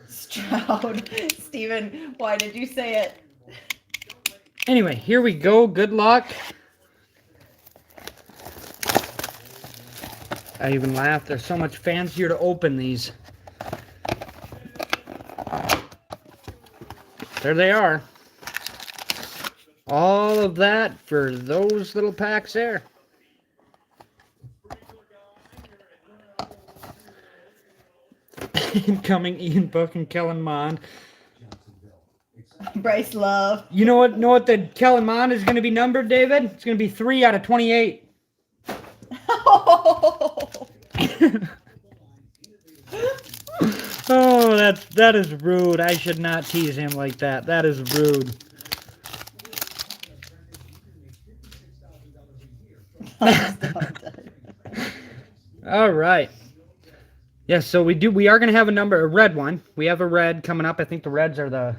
Stroud. Steven, why did you say it? Anyway, here we go. Good luck. I even laughed. They're so much fancier to open these. There they are. All of that for those little packs there. Incoming Ian Book and Kellen Mond. Bryce Love. You know what the Kellen Mond is going to be numbered, David? It's going to be 3 out of 28. Oh, that is rude. I should not tease him like that. That is rude. All right. Yes, so we are going to have a red one. We have a red coming up. I think the Reds are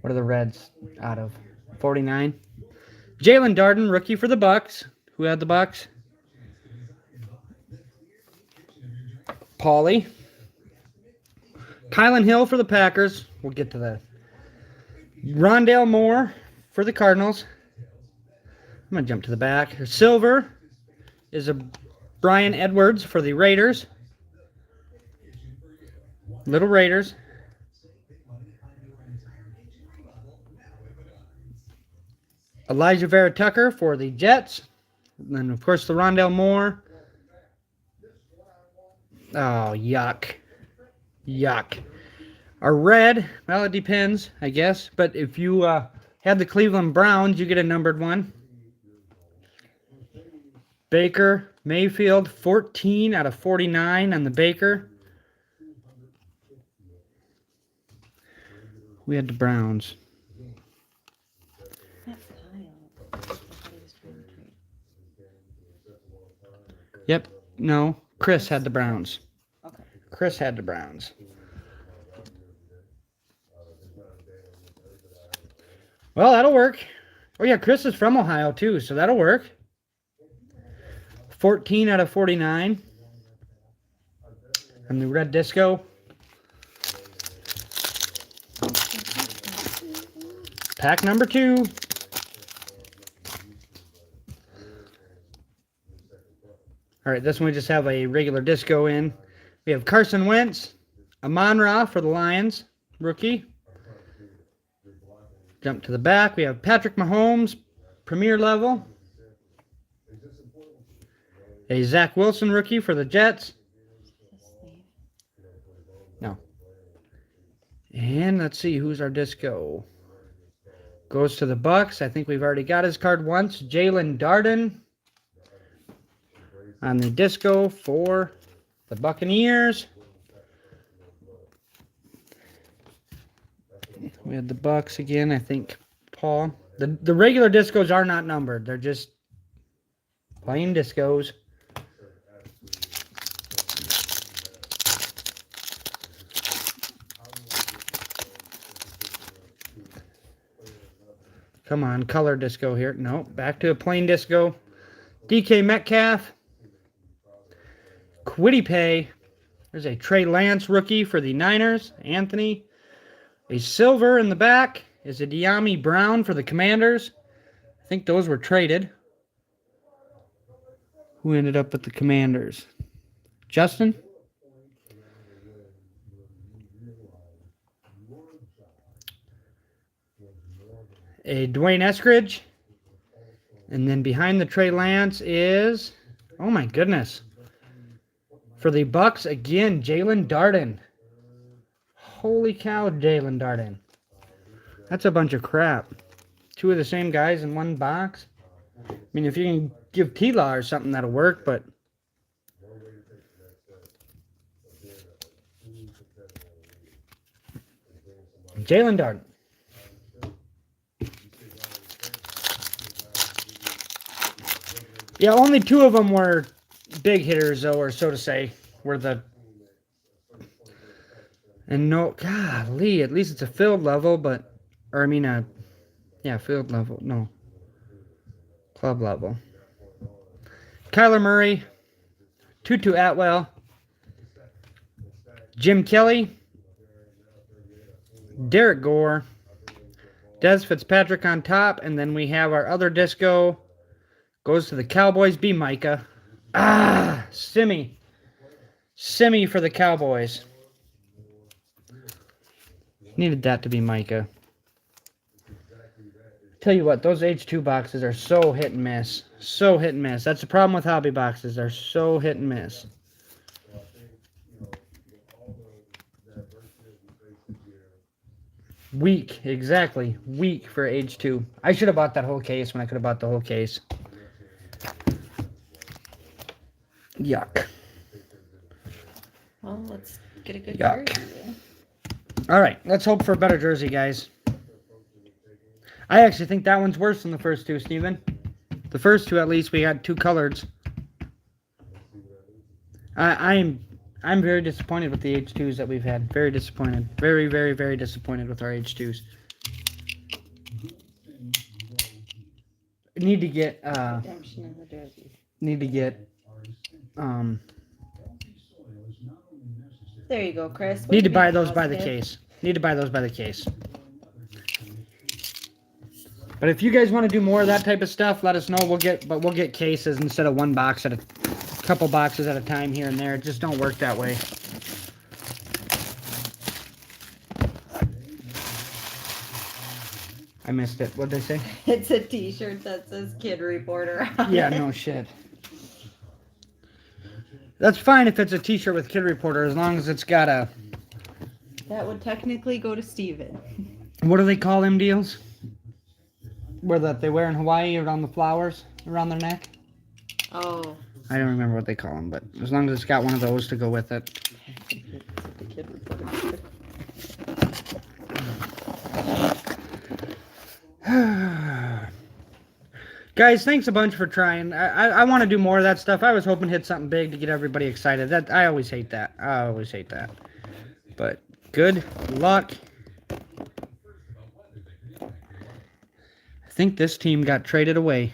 what are the Reds out of? 49. Jalen Darden, rookie for the Bucks. Who had the Bucks? Paulie. Kylan Hill for the Packers. We'll get to that. Rondale Moore for the Cardinals. I'm going to jump to the back. Silver is a Brian Edwards for the Raiders. Little Raiders. Elijah Vera Tucker for the Jets. And then, of course, the Rondale Moore. Oh, yuck. Yuck. A red, well, it depends, I guess. But if you had the Cleveland Browns, you get a numbered one. Baker Mayfield, 14 out of 49 on the Baker. We had the Browns. Yep, no, Chris had the Browns. Okay. Chris had the Browns. Well, that'll work. Oh, yeah, Chris is from Ohio, too, so that'll work. 14 out of 49. And the red disco. Pack number 2. All right, this one we just have a regular disco in. We have Carson Wentz, Amon-Ra for the Lions, rookie. Jump to the back. We have Patrick Mahomes, premier level. A Zach Wilson rookie for the Jets. No. And let's see, who's our disco? Goes to the Bucks. I think we've already got his card once. Jalen Darden on the disco for the Buccaneers. We had the Bucks again, I think, Paul. The regular discos are not numbered. They're just plain discos. Come on, color disco here. No, back to a plain disco. DK Metcalf. Quiddy Pay. There's a Trey Lance rookie for the Niners. Anthony. A silver in the back is a De'Ami Brown for the Commanders. I think those were traded. Who ended up with the Commanders? Justin? A Dwayne Eskridge. And then behind the Trey Lance is, oh my goodness. For the Bucks, again, Jalen Darden. Holy cow, Jalen Darden. That's a bunch of crap. 2 of the same guys in one box. I mean, if you can give T-Law or something, that'll work, but... Jalen Darden. Yeah, only 2 of them were big hitters, though, or so to say, were the... And no, golly, at least it's a field level, but, or I mean, yeah, field level, no, club level. Kyler Murray, Tutu Atwell, Jim Kelly, Derek Gore, Des Fitzpatrick on top, and then we have our other disco. Goes to the Cowboys. Be Micah. Ah, Simi. Simi for the Cowboys. Needed that to be Micah. Tell you what, those H2 boxes are so hit and miss. So hit and miss. That's the problem with hobby boxes. They're so hit and miss. Weak, exactly. Weak for H2. I should have bought that whole case when I could have bought the whole case. Yuck. Well, let's get a good Yuck. jersey. All right, let's hope for a better jersey, guys. I actually think that one's worse than the first two, Steven. The first two, at least, we got two colors. I'm very disappointed with the H2s that we've had. Very disappointed. Very, very, very disappointed with our H2s. Need to get Redemption in the jerseys. need to get There you go, Chris. need to buy those by the case. Need to buy those by the case. But if you guys want to do more of that type of stuff, let us know. We'll get cases instead of one box at a couple boxes at a time here and there. It just don't work that way. I missed it. What'd they say? It's a t-shirt that says Kid Reporter on Yeah, it. no shit. That's fine if it's a t-shirt with Kid Reporter, as long as it's got a... That would technically go to Steven. What do they call them deals? Where that they wear in Hawaii around the flowers around their neck? Oh. I don't remember what they call them, but as long as it's got one of those to go with it. The Kid Reporter. Guys, thanks a bunch for trying. I want to do more of that stuff. I was hoping to hit something big to get everybody excited. That I always hate that. I always hate that. But good luck. I think this team got traded away.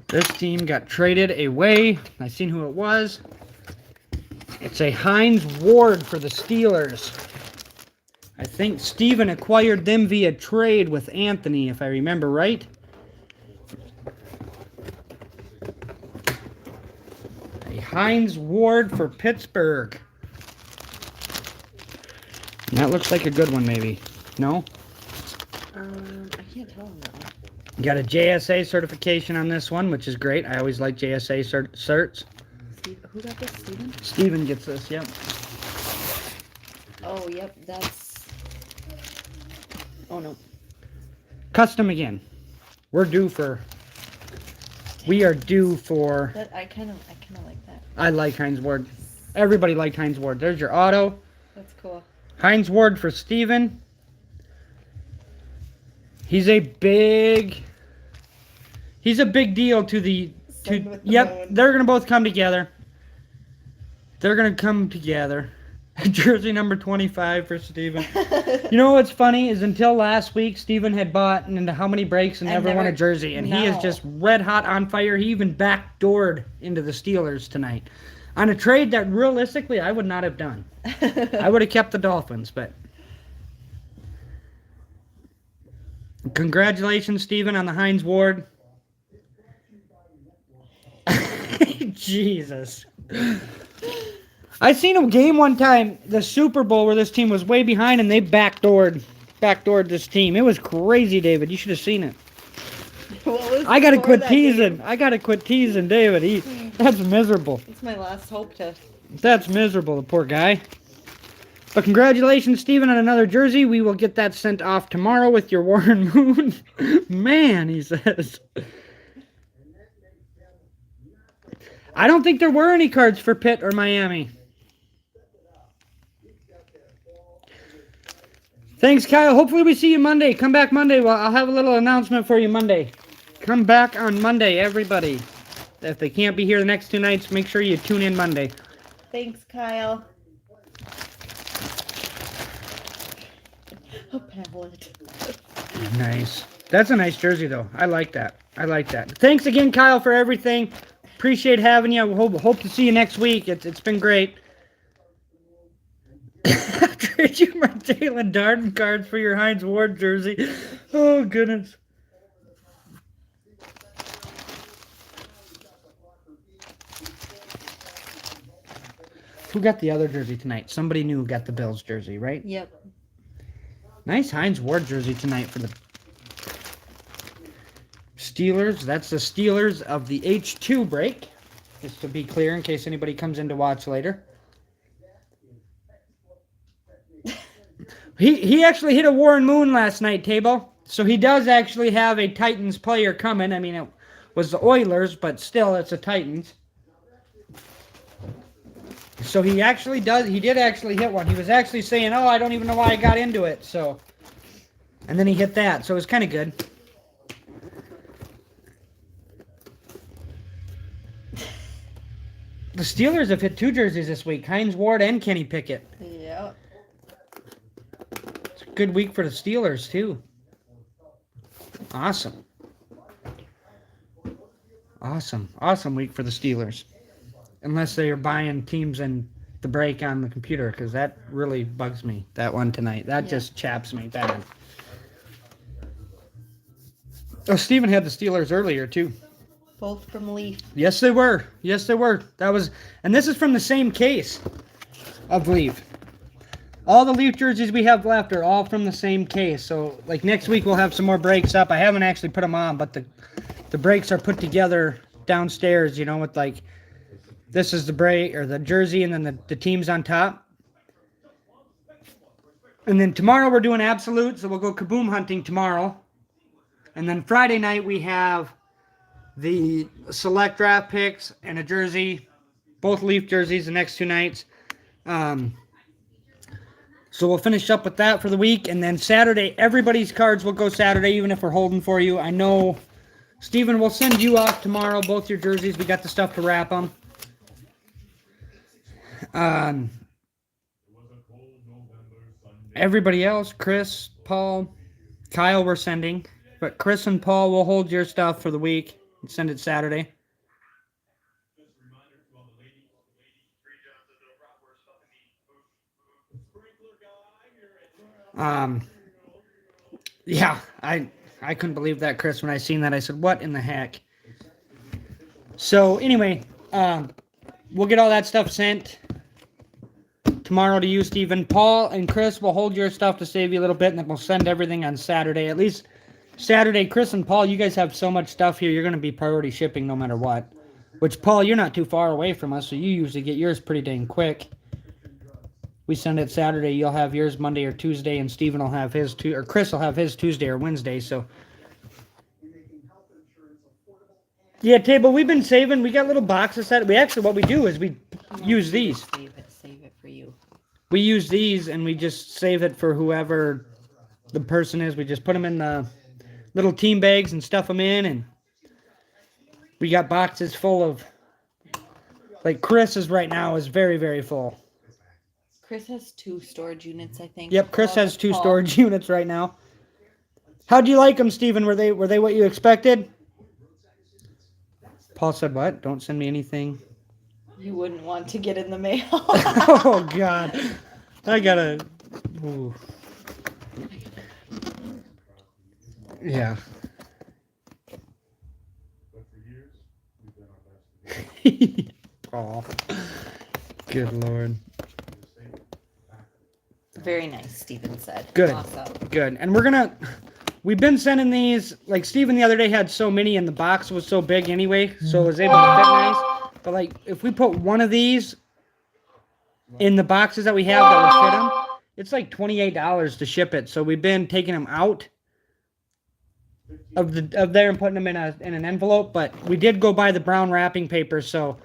This team got traded away. I seen who it was. It's a Hines Ward for the Steelers. I think Steven acquired them via trade with Anthony, if I remember right. A Hines Ward for Pittsburgh. And that looks like a good one, maybe. No? I can't tell him that one. Got a JSA certification on this one, which is great. I always like JSA certs. Who got this, Steven? Steven gets this, yep. Oh, yep, that's... Oh, no. Custom again. We are due for... That, I kind of like that. I like Hines Ward. Everybody liked Hines Ward. There's your auto. That's cool. Hines Ward for Steven. He's a big deal to the... Sun with the Yep, moon. they're going to both come together. They're going to come together. Jersey number 25 for Steven. You know what's funny is until last week, Steven had bought into how many breaks and never won a jersey. And he is No. just red hot on fire. He even backdoored into the Steelers tonight. On a trade that realistically I would not have done. I would have kept the Dolphins, but... Congratulations, Steven, on the Hines Ward. Jesus. I seen a game one time, the Super Bowl, where this team was way behind and they backdoored this team. It was crazy, David. You should have seen it. What was I gotta the score quit of that teasing. game? I gotta quit teasing, David. That's miserable. It's my last hope to... That's miserable, the poor guy. But congratulations, Steven, on another jersey. We will get that sent off tomorrow with your Warren Moon. Man, he says. I don't think there were any cards for Pitt or Miami. Thanks, Kyle. Hopefully we see you Monday. Come back Monday. Well, I'll have a little announcement for you Monday. Come back on Monday, everybody. If they can't be here the next 2 nights, make sure you tune in Monday. Thanks, Kyle. A pallet. Nice. That's a nice jersey, though. I like that. I like that. Thanks again, Kyle, for everything. Appreciate having you. Hope to see you next week. It's been great. Trade you my Jalen Darden cards for your Hines Ward jersey. Oh, goodness. Who got the other jersey tonight? Somebody new got the Bills jersey, right? Yep. Nice Hines Ward jersey tonight for the Steelers. That's the Steelers of the H2 break. Just to be clear in case anybody comes in to watch later. He actually hit a Warren Moon last night, Table. So he does actually have a Titans player coming. I mean, it was the Oilers, but still, it's a Titans. So he did actually hit one. He was actually saying, oh, I don't even know why I got into it. So, and then he hit that. So it was kind of good. The Steelers have hit 2 jerseys this week. Hines Ward and Kenny Pickett. Yep. It's a good week for the Steelers, too. Awesome. Awesome week for the Steelers. Unless they are buying teams in the break on the computer, because that really bugs me, that one tonight. That just chaps me bad. Oh, Steven had the Steelers earlier, too. Both from Leaf. Yes, they were. And this is from the same case of Leaf. All the Leaf jerseys we have left are all from the same case. So, like, next week we'll have some more breaks up. I haven't actually put them on, but the breaks are put together downstairs, you know, with, like, this is the break, or the jersey, and then the teams on top. And then tomorrow we're doing absolute, so we'll go kaboom hunting tomorrow. And then Friday night we have the select draft picks and a jersey, both Leaf jerseys the next 2 nights. So we'll finish up with that for the week. And then Saturday, everybody's cards will go Saturday, even if we're holding for you. I know, Steven, we'll send you off tomorrow, both your jerseys. We got the stuff to wrap them. Everybody else, Chris, Paul, Kyle, we're sending. But Chris and Paul will hold your stuff for the week and send it Saturday. Yeah, I couldn't believe that, Chris, when I seen that. I said, what in the heck? So, anyway, we'll get all that stuff sent tomorrow to you, Stephen. Paul and Chris will hold your stuff to save you a little bit, and then we'll send everything on Saturday. At least Saturday, Chris and Paul, you guys have so much stuff here, you're going to be priority shipping no matter what. Which, Paul, you're not too far away from us, so you usually get yours pretty dang quick. We send it Saturday, you'll have yours Monday or Tuesday, and Stephen will have his, or Chris will have his Tuesday or Wednesday, so. Yeah, Table, we've been saving, we got little boxes that, what we do is we use these. Save it for you. We use these, and we just save it for whoever the person is. We just put them in the little team bags and stuff them in, and we got boxes full of, like Chris's right now is very, very full. Chris has 2 storage units, I think. Yep, Chris has 2 storage units right now. How'd you like them, Stephen? Were they what you expected? Paul said what? Don't send me anything. You wouldn't want to get in the mail. Oh, God. I gotta... Ooh. Yeah. Paul. Good Lord. Very nice, Stephen said. Good. Awesome. Good. And we've been sending these, like Stephen the other day had so many and the box was so big anyway, so it was able to fit nice. But like, if we put one of these in the boxes that we have that will fit them, it's like $28 to ship it. So we've been taking them out of there and putting them in an envelope, but we did go buy the brown wrapping paper, so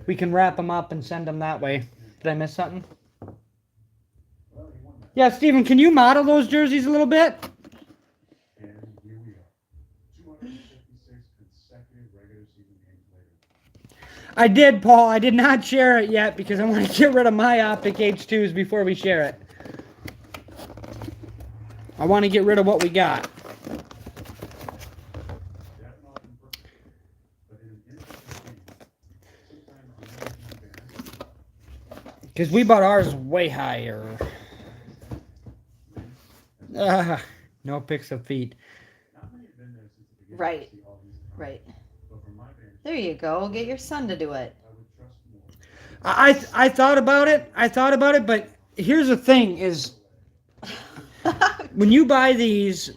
we can wrap them up and send them that way. Did I miss something? Yeah, Stephen, can you model those jerseys a little bit? I did, Paul. I did not share it yet because I want to get rid of my Optic H2s before we share it. I want to get rid of what we got. Because we bought ours way higher. No pics of feet. Right. Right. There you go. Get your son to do it. I thought about it. But here's the thing: is when you buy these,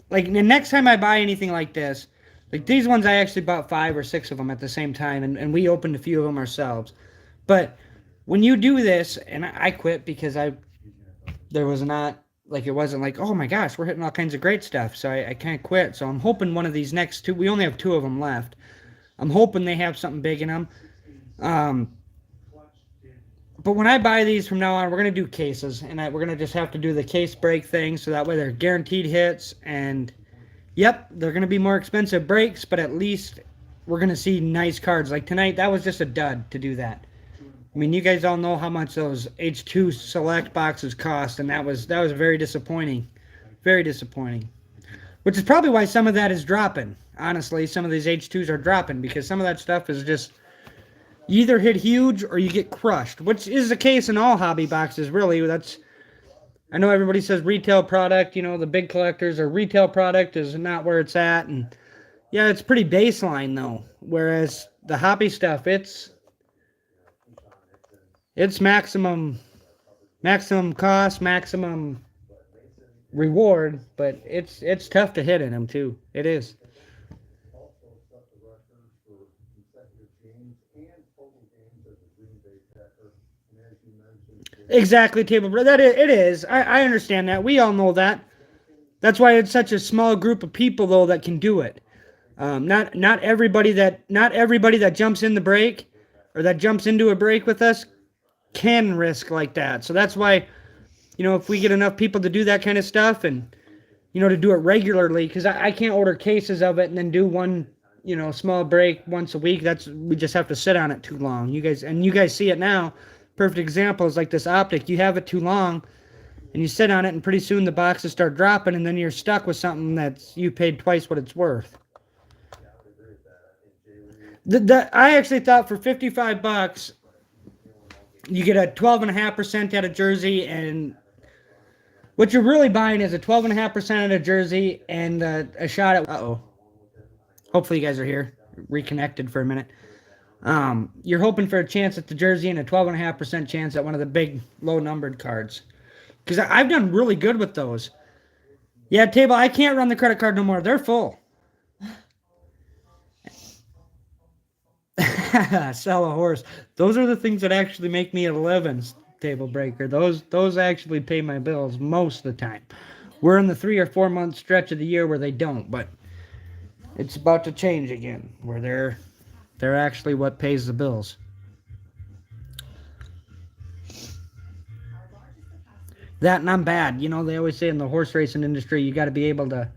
like the next time I buy anything like this, like these ones, I actually bought 5 or 6 of them at the same time, and we opened a few of them ourselves. But when you do this, and I quit because there was not, like, it wasn't like, oh my gosh, we're hitting all kinds of great stuff, so I can't quit. So I'm hoping one of these next 2, we only have 2 of them left. I'm hoping they have something big in them. But when I buy these from now on, we're going to do cases, and we're going to just have to do the case break thing, so that way they're guaranteed hits, and yep, they're going to be more expensive breaks, but at least we're going to see nice cards. Like tonight, that was just a dud to do that. I mean, you guys all know how much those H2 select boxes cost, and that was very disappointing. Very disappointing. Which is probably why some of that is dropping. Honestly, some of these H2s are dropping, because some of that stuff is just, you either hit huge or you get crushed, which is the case in all hobby boxes, really. I know everybody says retail product, the big collectors, or retail product is not where it's at, and yeah, it's pretty baseline though. Whereas the hobby stuff, it's maximum cost, maximum reward, but it's tough to hit in them too. It is. Exactly, table. It is. I understand that. We all know that. That's why it's such a small group of people though that can do it. Not everybody that jumps in the break or that jumps into a break with us can risk like that. So that's why, if we get enough people to do that kind of stuff and, to do it regularly, because I can't order cases of it and then do one, small break once a week. We just have to sit on it too long. You guys see it now. Perfect example is like this optic. You have it too long and you sit on it, and pretty soon the boxes start dropping, and then you're stuck with something that's you paid twice what it's worth. I actually thought for $55 you get a 12.5% out of jersey, and what you're really buying is a 12.5% out of jersey and a shot at hopefully you guys are here reconnected for a minute. You're hoping for a chance at the jersey and a 12.5% chance at one of the big low numbered cards, because I've done really good with those. Yeah, table, I can't run the credit card no more. They're full. Sell a horse. Those are the things that actually make me a living, table breaker. Those actually pay my bills most of the time. We're in the 3 or 4 month stretch of the year where they don't, but it's about to change again, where they're actually what pays the bills. That, and I'm bad. They always say in the horse racing industry, you got to be able to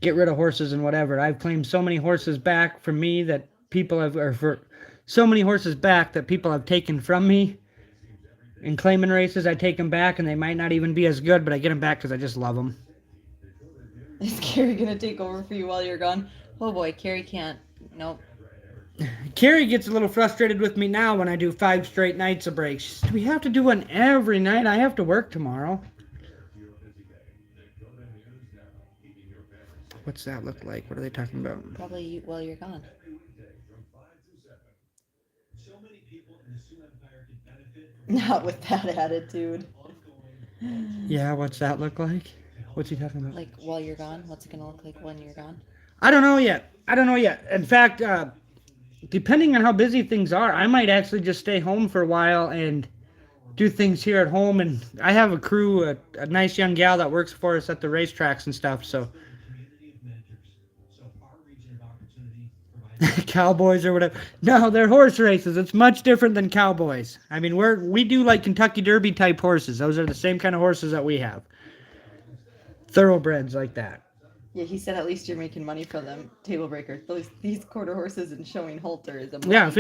get rid of horses and whatever. I've claimed so many horses back from me that people have, or for so many horses back that people have taken from me. In claiming races, I take them back, and they might not even be as good, but I get them back because I just love them. Is Carrie going to take over for you while you're gone? Oh boy, Carrie can't. Nope. Carrie gets a little frustrated with me now when I do 5 straight nights of breaks. She says, do we have to do one every night? I have to work tomorrow. What's that look like? What are they talking about? Probably while you're gone. Not with that attitude. Yeah, what's that look like? What's he talking about? Like while you're gone? What's it going to look like when you're gone? I don't know yet. In fact, depending on how busy things are, I might actually just stay home for a while and do things here at home. And I have a crew, a nice young gal that works for us at the racetracks and stuff, so Cowboys or whatever. No, they're horse races. It's much different than cowboys. I mean, we do like Kentucky Derby type horses. Those are the same kind of horses that we have. Thoroughbreds like that. Yeah, he said at least you're making money from them, table breaker. These quarter horses and showing halters. Yeah,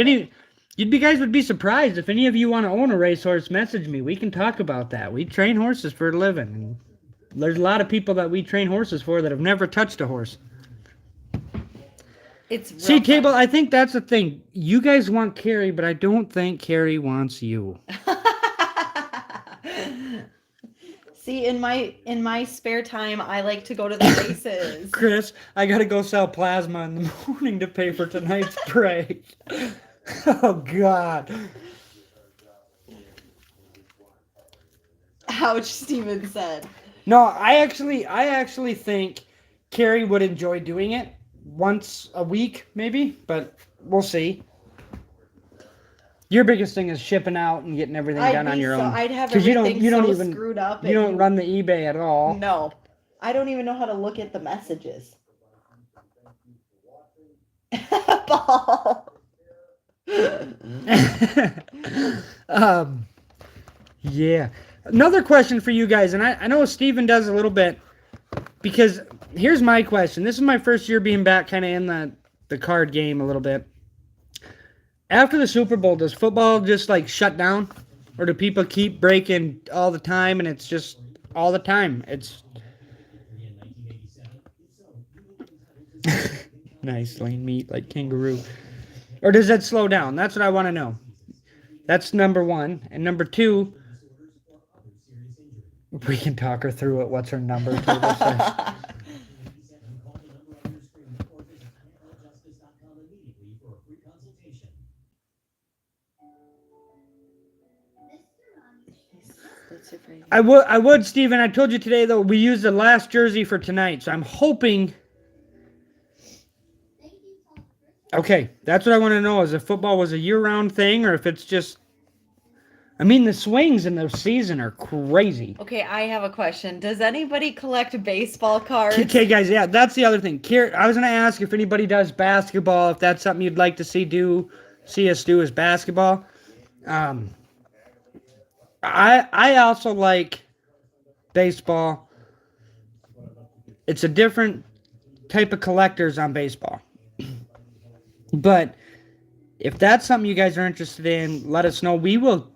you guys would be surprised if any of you want to own a racehorse. Message me. We can talk about that. We train horses for a living. And there's a lot of people that we train horses for that have never touched a horse. It's real See, Table, fun. I think that's the thing. You guys want Carrie, but I don't think Carrie wants you. See, in my spare time, I like to go to the races. Chris, I gotta go sell plasma in the morning to pay for tonight's break. Oh, God. Ouch, Steven said. No, I actually think Carrie would enjoy doing it once a week, maybe, but we'll see. Your biggest thing is shipping out and getting everything done on your own. I'd have 'Cause everything you don't so even screwed up. you don't run the eBay at all. No, I don't even know how to look at the messages. Ball. Yeah. Another question for you guys, and I know Steven does a little bit, because here's my question. This is my first year being back kind of in the card game a little bit. After the Super Bowl, does football just like shut down? Or do people keep breaking all the time and it's just all the time? It's nice lean meat like kangaroo. Or does that slow down? That's what I want to know. That's number one. And number two, we can talk her through it. What's her number? Table says. I would, Steven. I told you today, though, we used the last jersey for tonight, so I'm hoping. Okay, that's what I want to know, is if football was a year-round thing, or if it's just. I mean, the swings in the season are crazy. Okay, I have a question. Does anybody collect baseball cards? Okay, guys, yeah, that's the other thing. I was going to ask if anybody does basketball, if that's something you'd like to see us do is basketball. I also like baseball. It's a different type of collectors on baseball. But if that's something you guys are interested in, let us know. We will.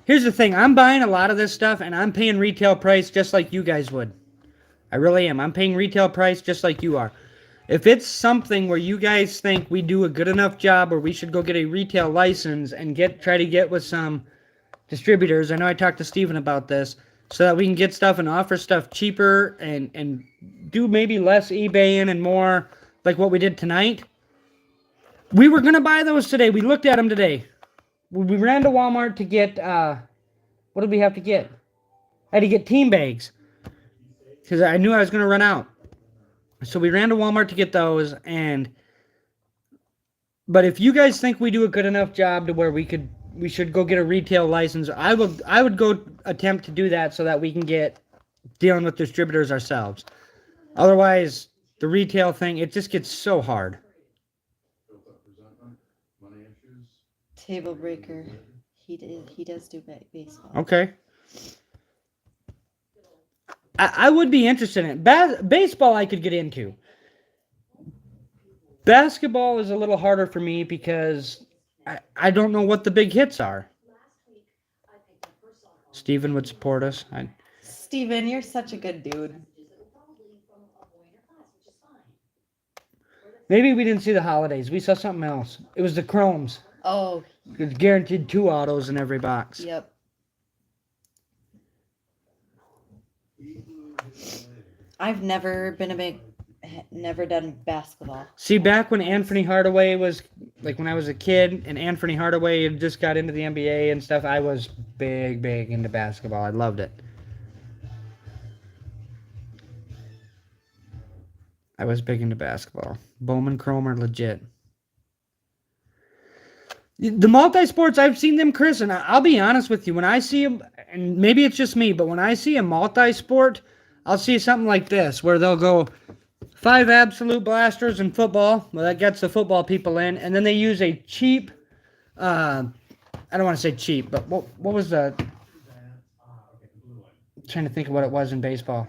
Here's the thing. I'm buying a lot of this stuff, and I'm paying retail price just like you guys would. I really am. I'm paying retail price just like you are. If it's something where you guys think we do a good enough job or we should go get a retail license and try to get with some distributors, I know I talked to Steven about this, so that we can get stuff and offer stuff cheaper and do maybe less eBaying and more like what we did tonight. We were going to buy those today. We looked at them today. We ran to Walmart to get, what did we have to get? I had to get team bags because I knew I was going to run out. So we ran to Walmart to get those, but if you guys think we do a good enough job to where we should go get a retail license, I would go attempt to do that so that we can get dealing with distributors ourselves. Otherwise, the retail thing, it just gets so hard. Table breaker. He does do baseball. Okay. I would be interested in it. Baseball I could get into. Basketball is a little harder for me because I don't know what the big hits are. Steven would support us. Steven, you're such a good dude. Maybe we didn't see the holidays. We saw something else. It was the Chromes. Oh. It's guaranteed 2 autos in every box. Yep. I've never done basketball. See, back when Anthony Hardaway was, like when I was a kid, and Anthony Hardaway had just got into the NBA and stuff, I was big into basketball. I loved it. I was big into basketball. Bowman Chrome are legit. The multi-sports, I've seen them, Chris, and I'll be honest with you. When I see them, and maybe it's just me, but when I see a multi-sport, I'll see something like this, where they'll go 5 absolute blasters in football. Well, that gets the football people in. And then they use a cheap, I don't want to say cheap, but what was the, I'm trying to think of what it was in baseball.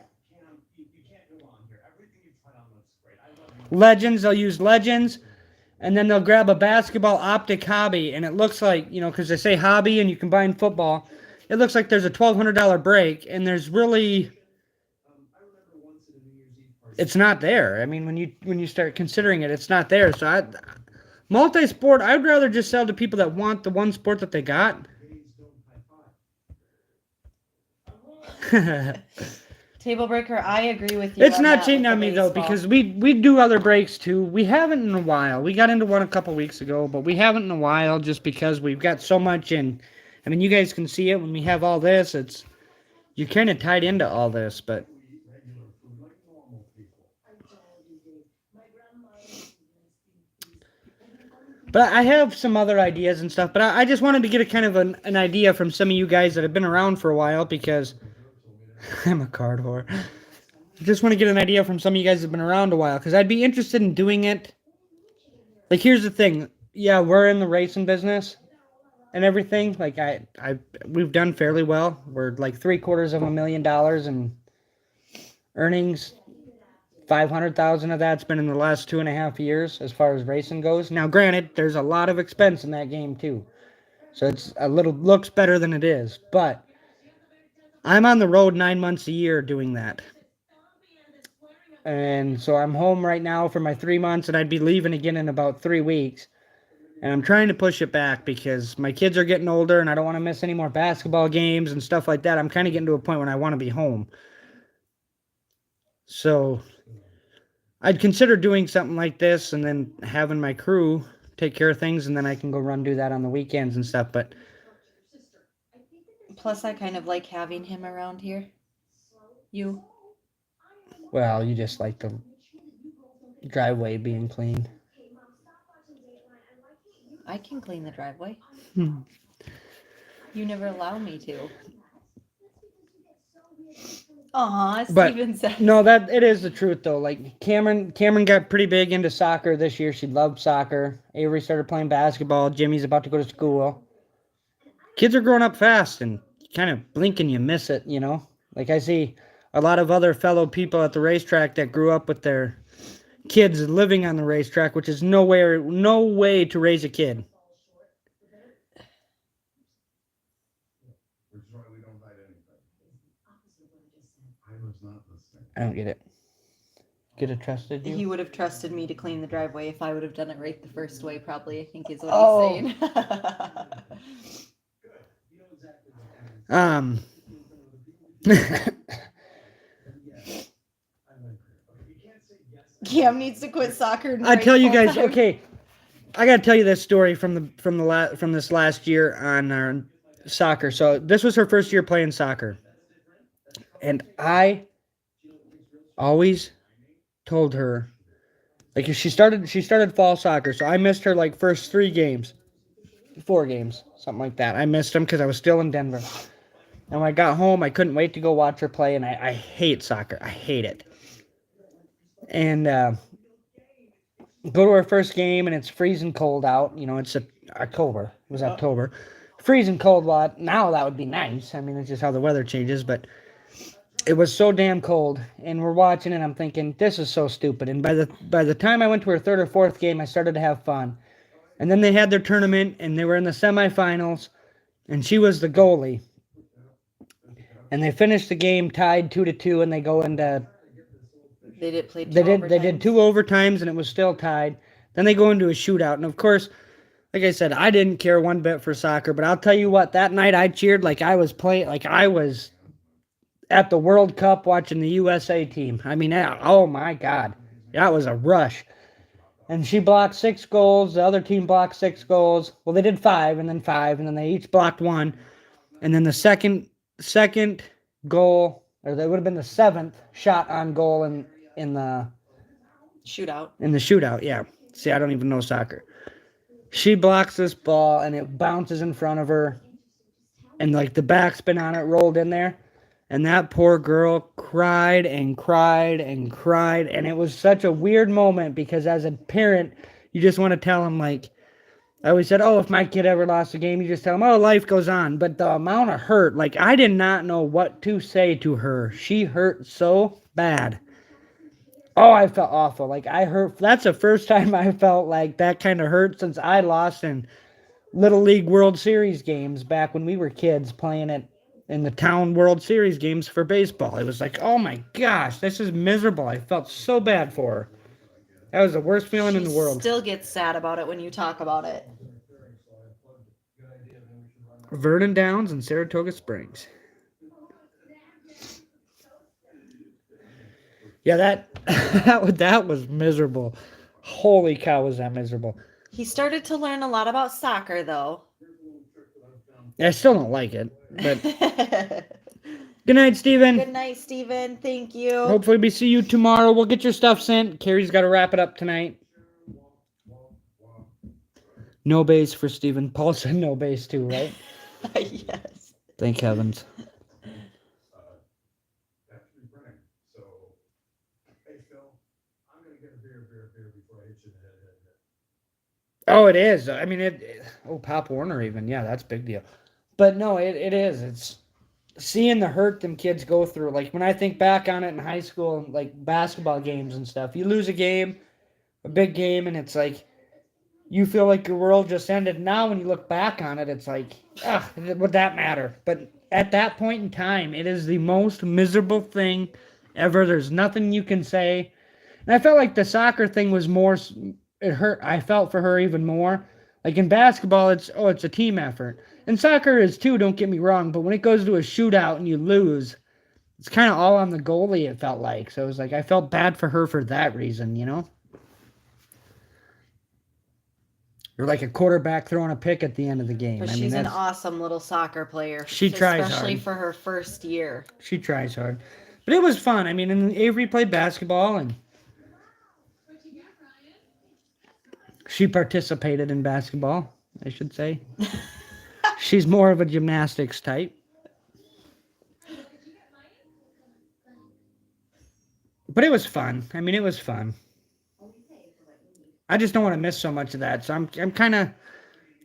Legends, they'll use Legends. And then they'll grab a basketball optic hobby, and it looks like, because they say hobby and you combine football, it looks like there's a $1,200 break, and there's really it's not there. I mean, when you start considering it, it's not there. So multi-sport, I'd rather just sell to people that want the one sport that they got. Table breaker, I agree with you. It's on not that cheating with on the me though, baseball. because we do other breaks too. We haven't in a while. We got into one a couple weeks ago, but we haven't in a while just because we've got so much in. I mean, you guys can see it when we have all this. It's you're kind of tied into all this, but I have some other ideas and stuff. But I just wanted to get a kind of an idea from some of you guys that have been around for a while because I'm a card whore. I just want to get an idea from some of you guys that have been around a while because I'd be interested in doing it. Like, here's the thing. Yeah, we're in the racing business and everything. Like, we've done fairly well. We're like $750,000 in earnings. 500,000 of that's been in the last 2.5 years as far as racing goes. Now, granted, there's a lot of expense in that game too, so it's a little looks better than it is. But I'm on the road 9 months a year doing that, and so I'm home right now for my 3 months, and I'd be leaving again in about 3 weeks. And I'm trying to push it back because my kids are getting older, and I don't want to miss any more basketball games and stuff like that. I'm kind of getting to a point when I want to be home. So I'd consider doing something like this and then having my crew take care of things, and then I can go do that on the weekends and stuff. But Plus, I kind of like having him around here. You. well, you just like the driveway being clean. I can clean the driveway. Hmm. You never allow me to. Aw, But Steven says. no, that it is the truth though. Like Cameron got pretty big into soccer this year. She loved soccer. Avery started playing basketball. Jimmy's about to go to school. Kids are growing up fast, and you kind of blink and you miss it, you know? Like I see a lot of other fellow people at the racetrack that grew up with their kids living on the racetrack, which is no way to raise a kid. I don't get it. Could have trusted you. He would have trusted me to clean the driveway if I would have done it right the first way, probably, I think is what he's saying. Cam needs to quit soccer. And I tell you guys, full-time. okay, I gotta tell you this story from this last year on our soccer. So this was her first year playing soccer, and I always told her, like, she started fall soccer, so I missed her like first 4 games, something like that. I missed them because I was still in Denver, and when I got home, I couldn't wait to go watch her play. And I hate soccer. I hate it. And go to our first game, and it's freezing cold out. You know, it's October. It was October. Freezing cold. Well, now that would be nice. I mean, it's just how the weather changes. But it was so damn cold, and we're watching, and I'm thinking, this is so stupid. And by the time I went to her 3rd or 4th game, I started to have fun. And then they had their tournament, and they were in the semifinals, and she was the goalie. And they finished the game tied 2-2, and they go into. They did play. They did 2 overtimes, and it was still tied. Then they go into a shootout, and of course, like I said, I didn't care one bit for soccer. But I'll tell you what, that night I cheered like I was at the World Cup watching the USA team. I mean, oh my God, that was a rush. And she blocked 6 goals. The other team blocked 6 goals. Well, they did 5, and then 5, and then they each blocked 1. And then the second goal, or that would have been the 7th shot on goal in the shootout. In the shootout, yeah. See, I don't even know soccer. She blocks this ball, and it bounces in front of her, and like the backspin on it rolled in there, and that poor girl cried and cried and cried, and it was such a weird moment because as a parent, you just want to tell them, like, I always said, oh, if my kid ever lost a game, you just tell them, oh, life goes on. But the amount of hurt, like, I did not know what to say to her. She hurt so bad. Oh, I felt awful. Like, I hurt. That's the first time I felt like that kind of hurt since I lost in Little League World Series games back when we were kids playing at in the town World Series games for baseball. It was like, oh my gosh, this is miserable. I felt so bad for her. That was the worst feeling in the world. Still gets sad about it when you talk about it. Vernon Downs and Saratoga Springs. Yeah, that was miserable. Holy cow, was that miserable. He started to learn a lot about soccer, though. I still don't like it, but good night, Steven. Good night, Steven. Thank you. Hopefully we see you tomorrow. We'll get your stuff sent. Carrie's got to wrap it up tonight. No base for Steven. Paul said no base too, right? Yes. Thank heavens. Oh, it is. I mean, Pop Warner even. Yeah, that's a big deal. But no, it is. It's seeing the hurt them kids go through. Like, when I think back on it in high school, like basketball games and stuff, you lose a game, a big game, and it's like, you feel like your world just ended. Now, when you look back on it, it's like, would that matter? But at that point in time, it is the most miserable thing ever. There's nothing you can say. And I felt like the soccer thing was more, it hurt. I felt for her even more. Like in basketball, it's a team effort. And soccer is too, don't get me wrong. But when it goes to a shootout and you lose, it's kind of all on the goalie, it felt like. So it was like, I felt bad for her for that reason, you know? You're like a quarterback throwing a pick at the end of the game. But she's an awesome little soccer player. She tries hard. Especially for her first year. She tries hard. But it was fun. I mean, and Avery played basketball, and she participated in basketball, I should say. She's more of a gymnastics type. But it was fun. I mean, it was fun. I just don't want to miss so much of that. So I'm kind of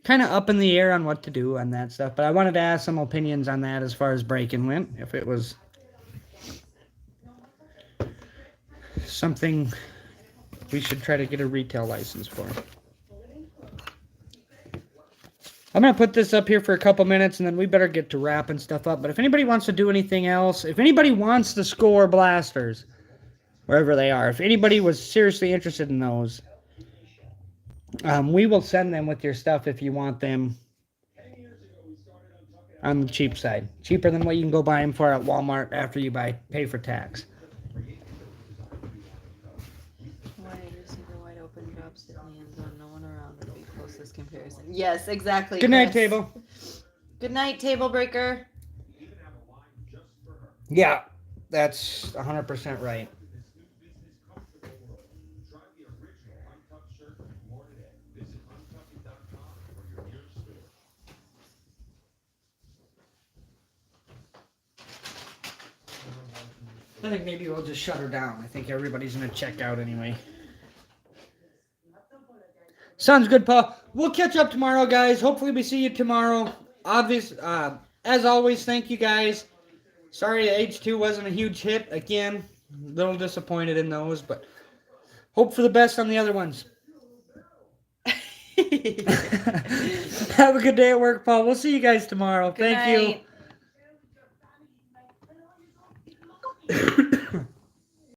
up in the air on what to do on that stuff. But I wanted to ask some opinions on that as far as breaking went. If it was something we should try to get a retail license for. I'm going to put this up here for a couple minutes, and then we better get to wrapping stuff up. But if anybody wants to do anything else, if anybody wants to score blasters, wherever they are, if anybody was seriously interested in those, we will send them with your stuff if you want them on the cheap side. Cheaper than what you can go buy them for at Walmart after you pay for tax. Wide open drops in the end zone. No one around would be closest comparison. Yes, exactly. Good night, Table. Good night, Table Breaker. Yeah, that's 100% right. I think maybe we'll just shut her down. I think everybody's going to check out anyway. Sounds good, Paul. We'll catch up tomorrow, guys. Hopefully we see you tomorrow. As always, thank you, guys. Sorry H2 wasn't a huge hit. Again, a little disappointed in those, but hope for the best on the other ones. Have a good day at work, Paul. We'll see you guys tomorrow. Thank you.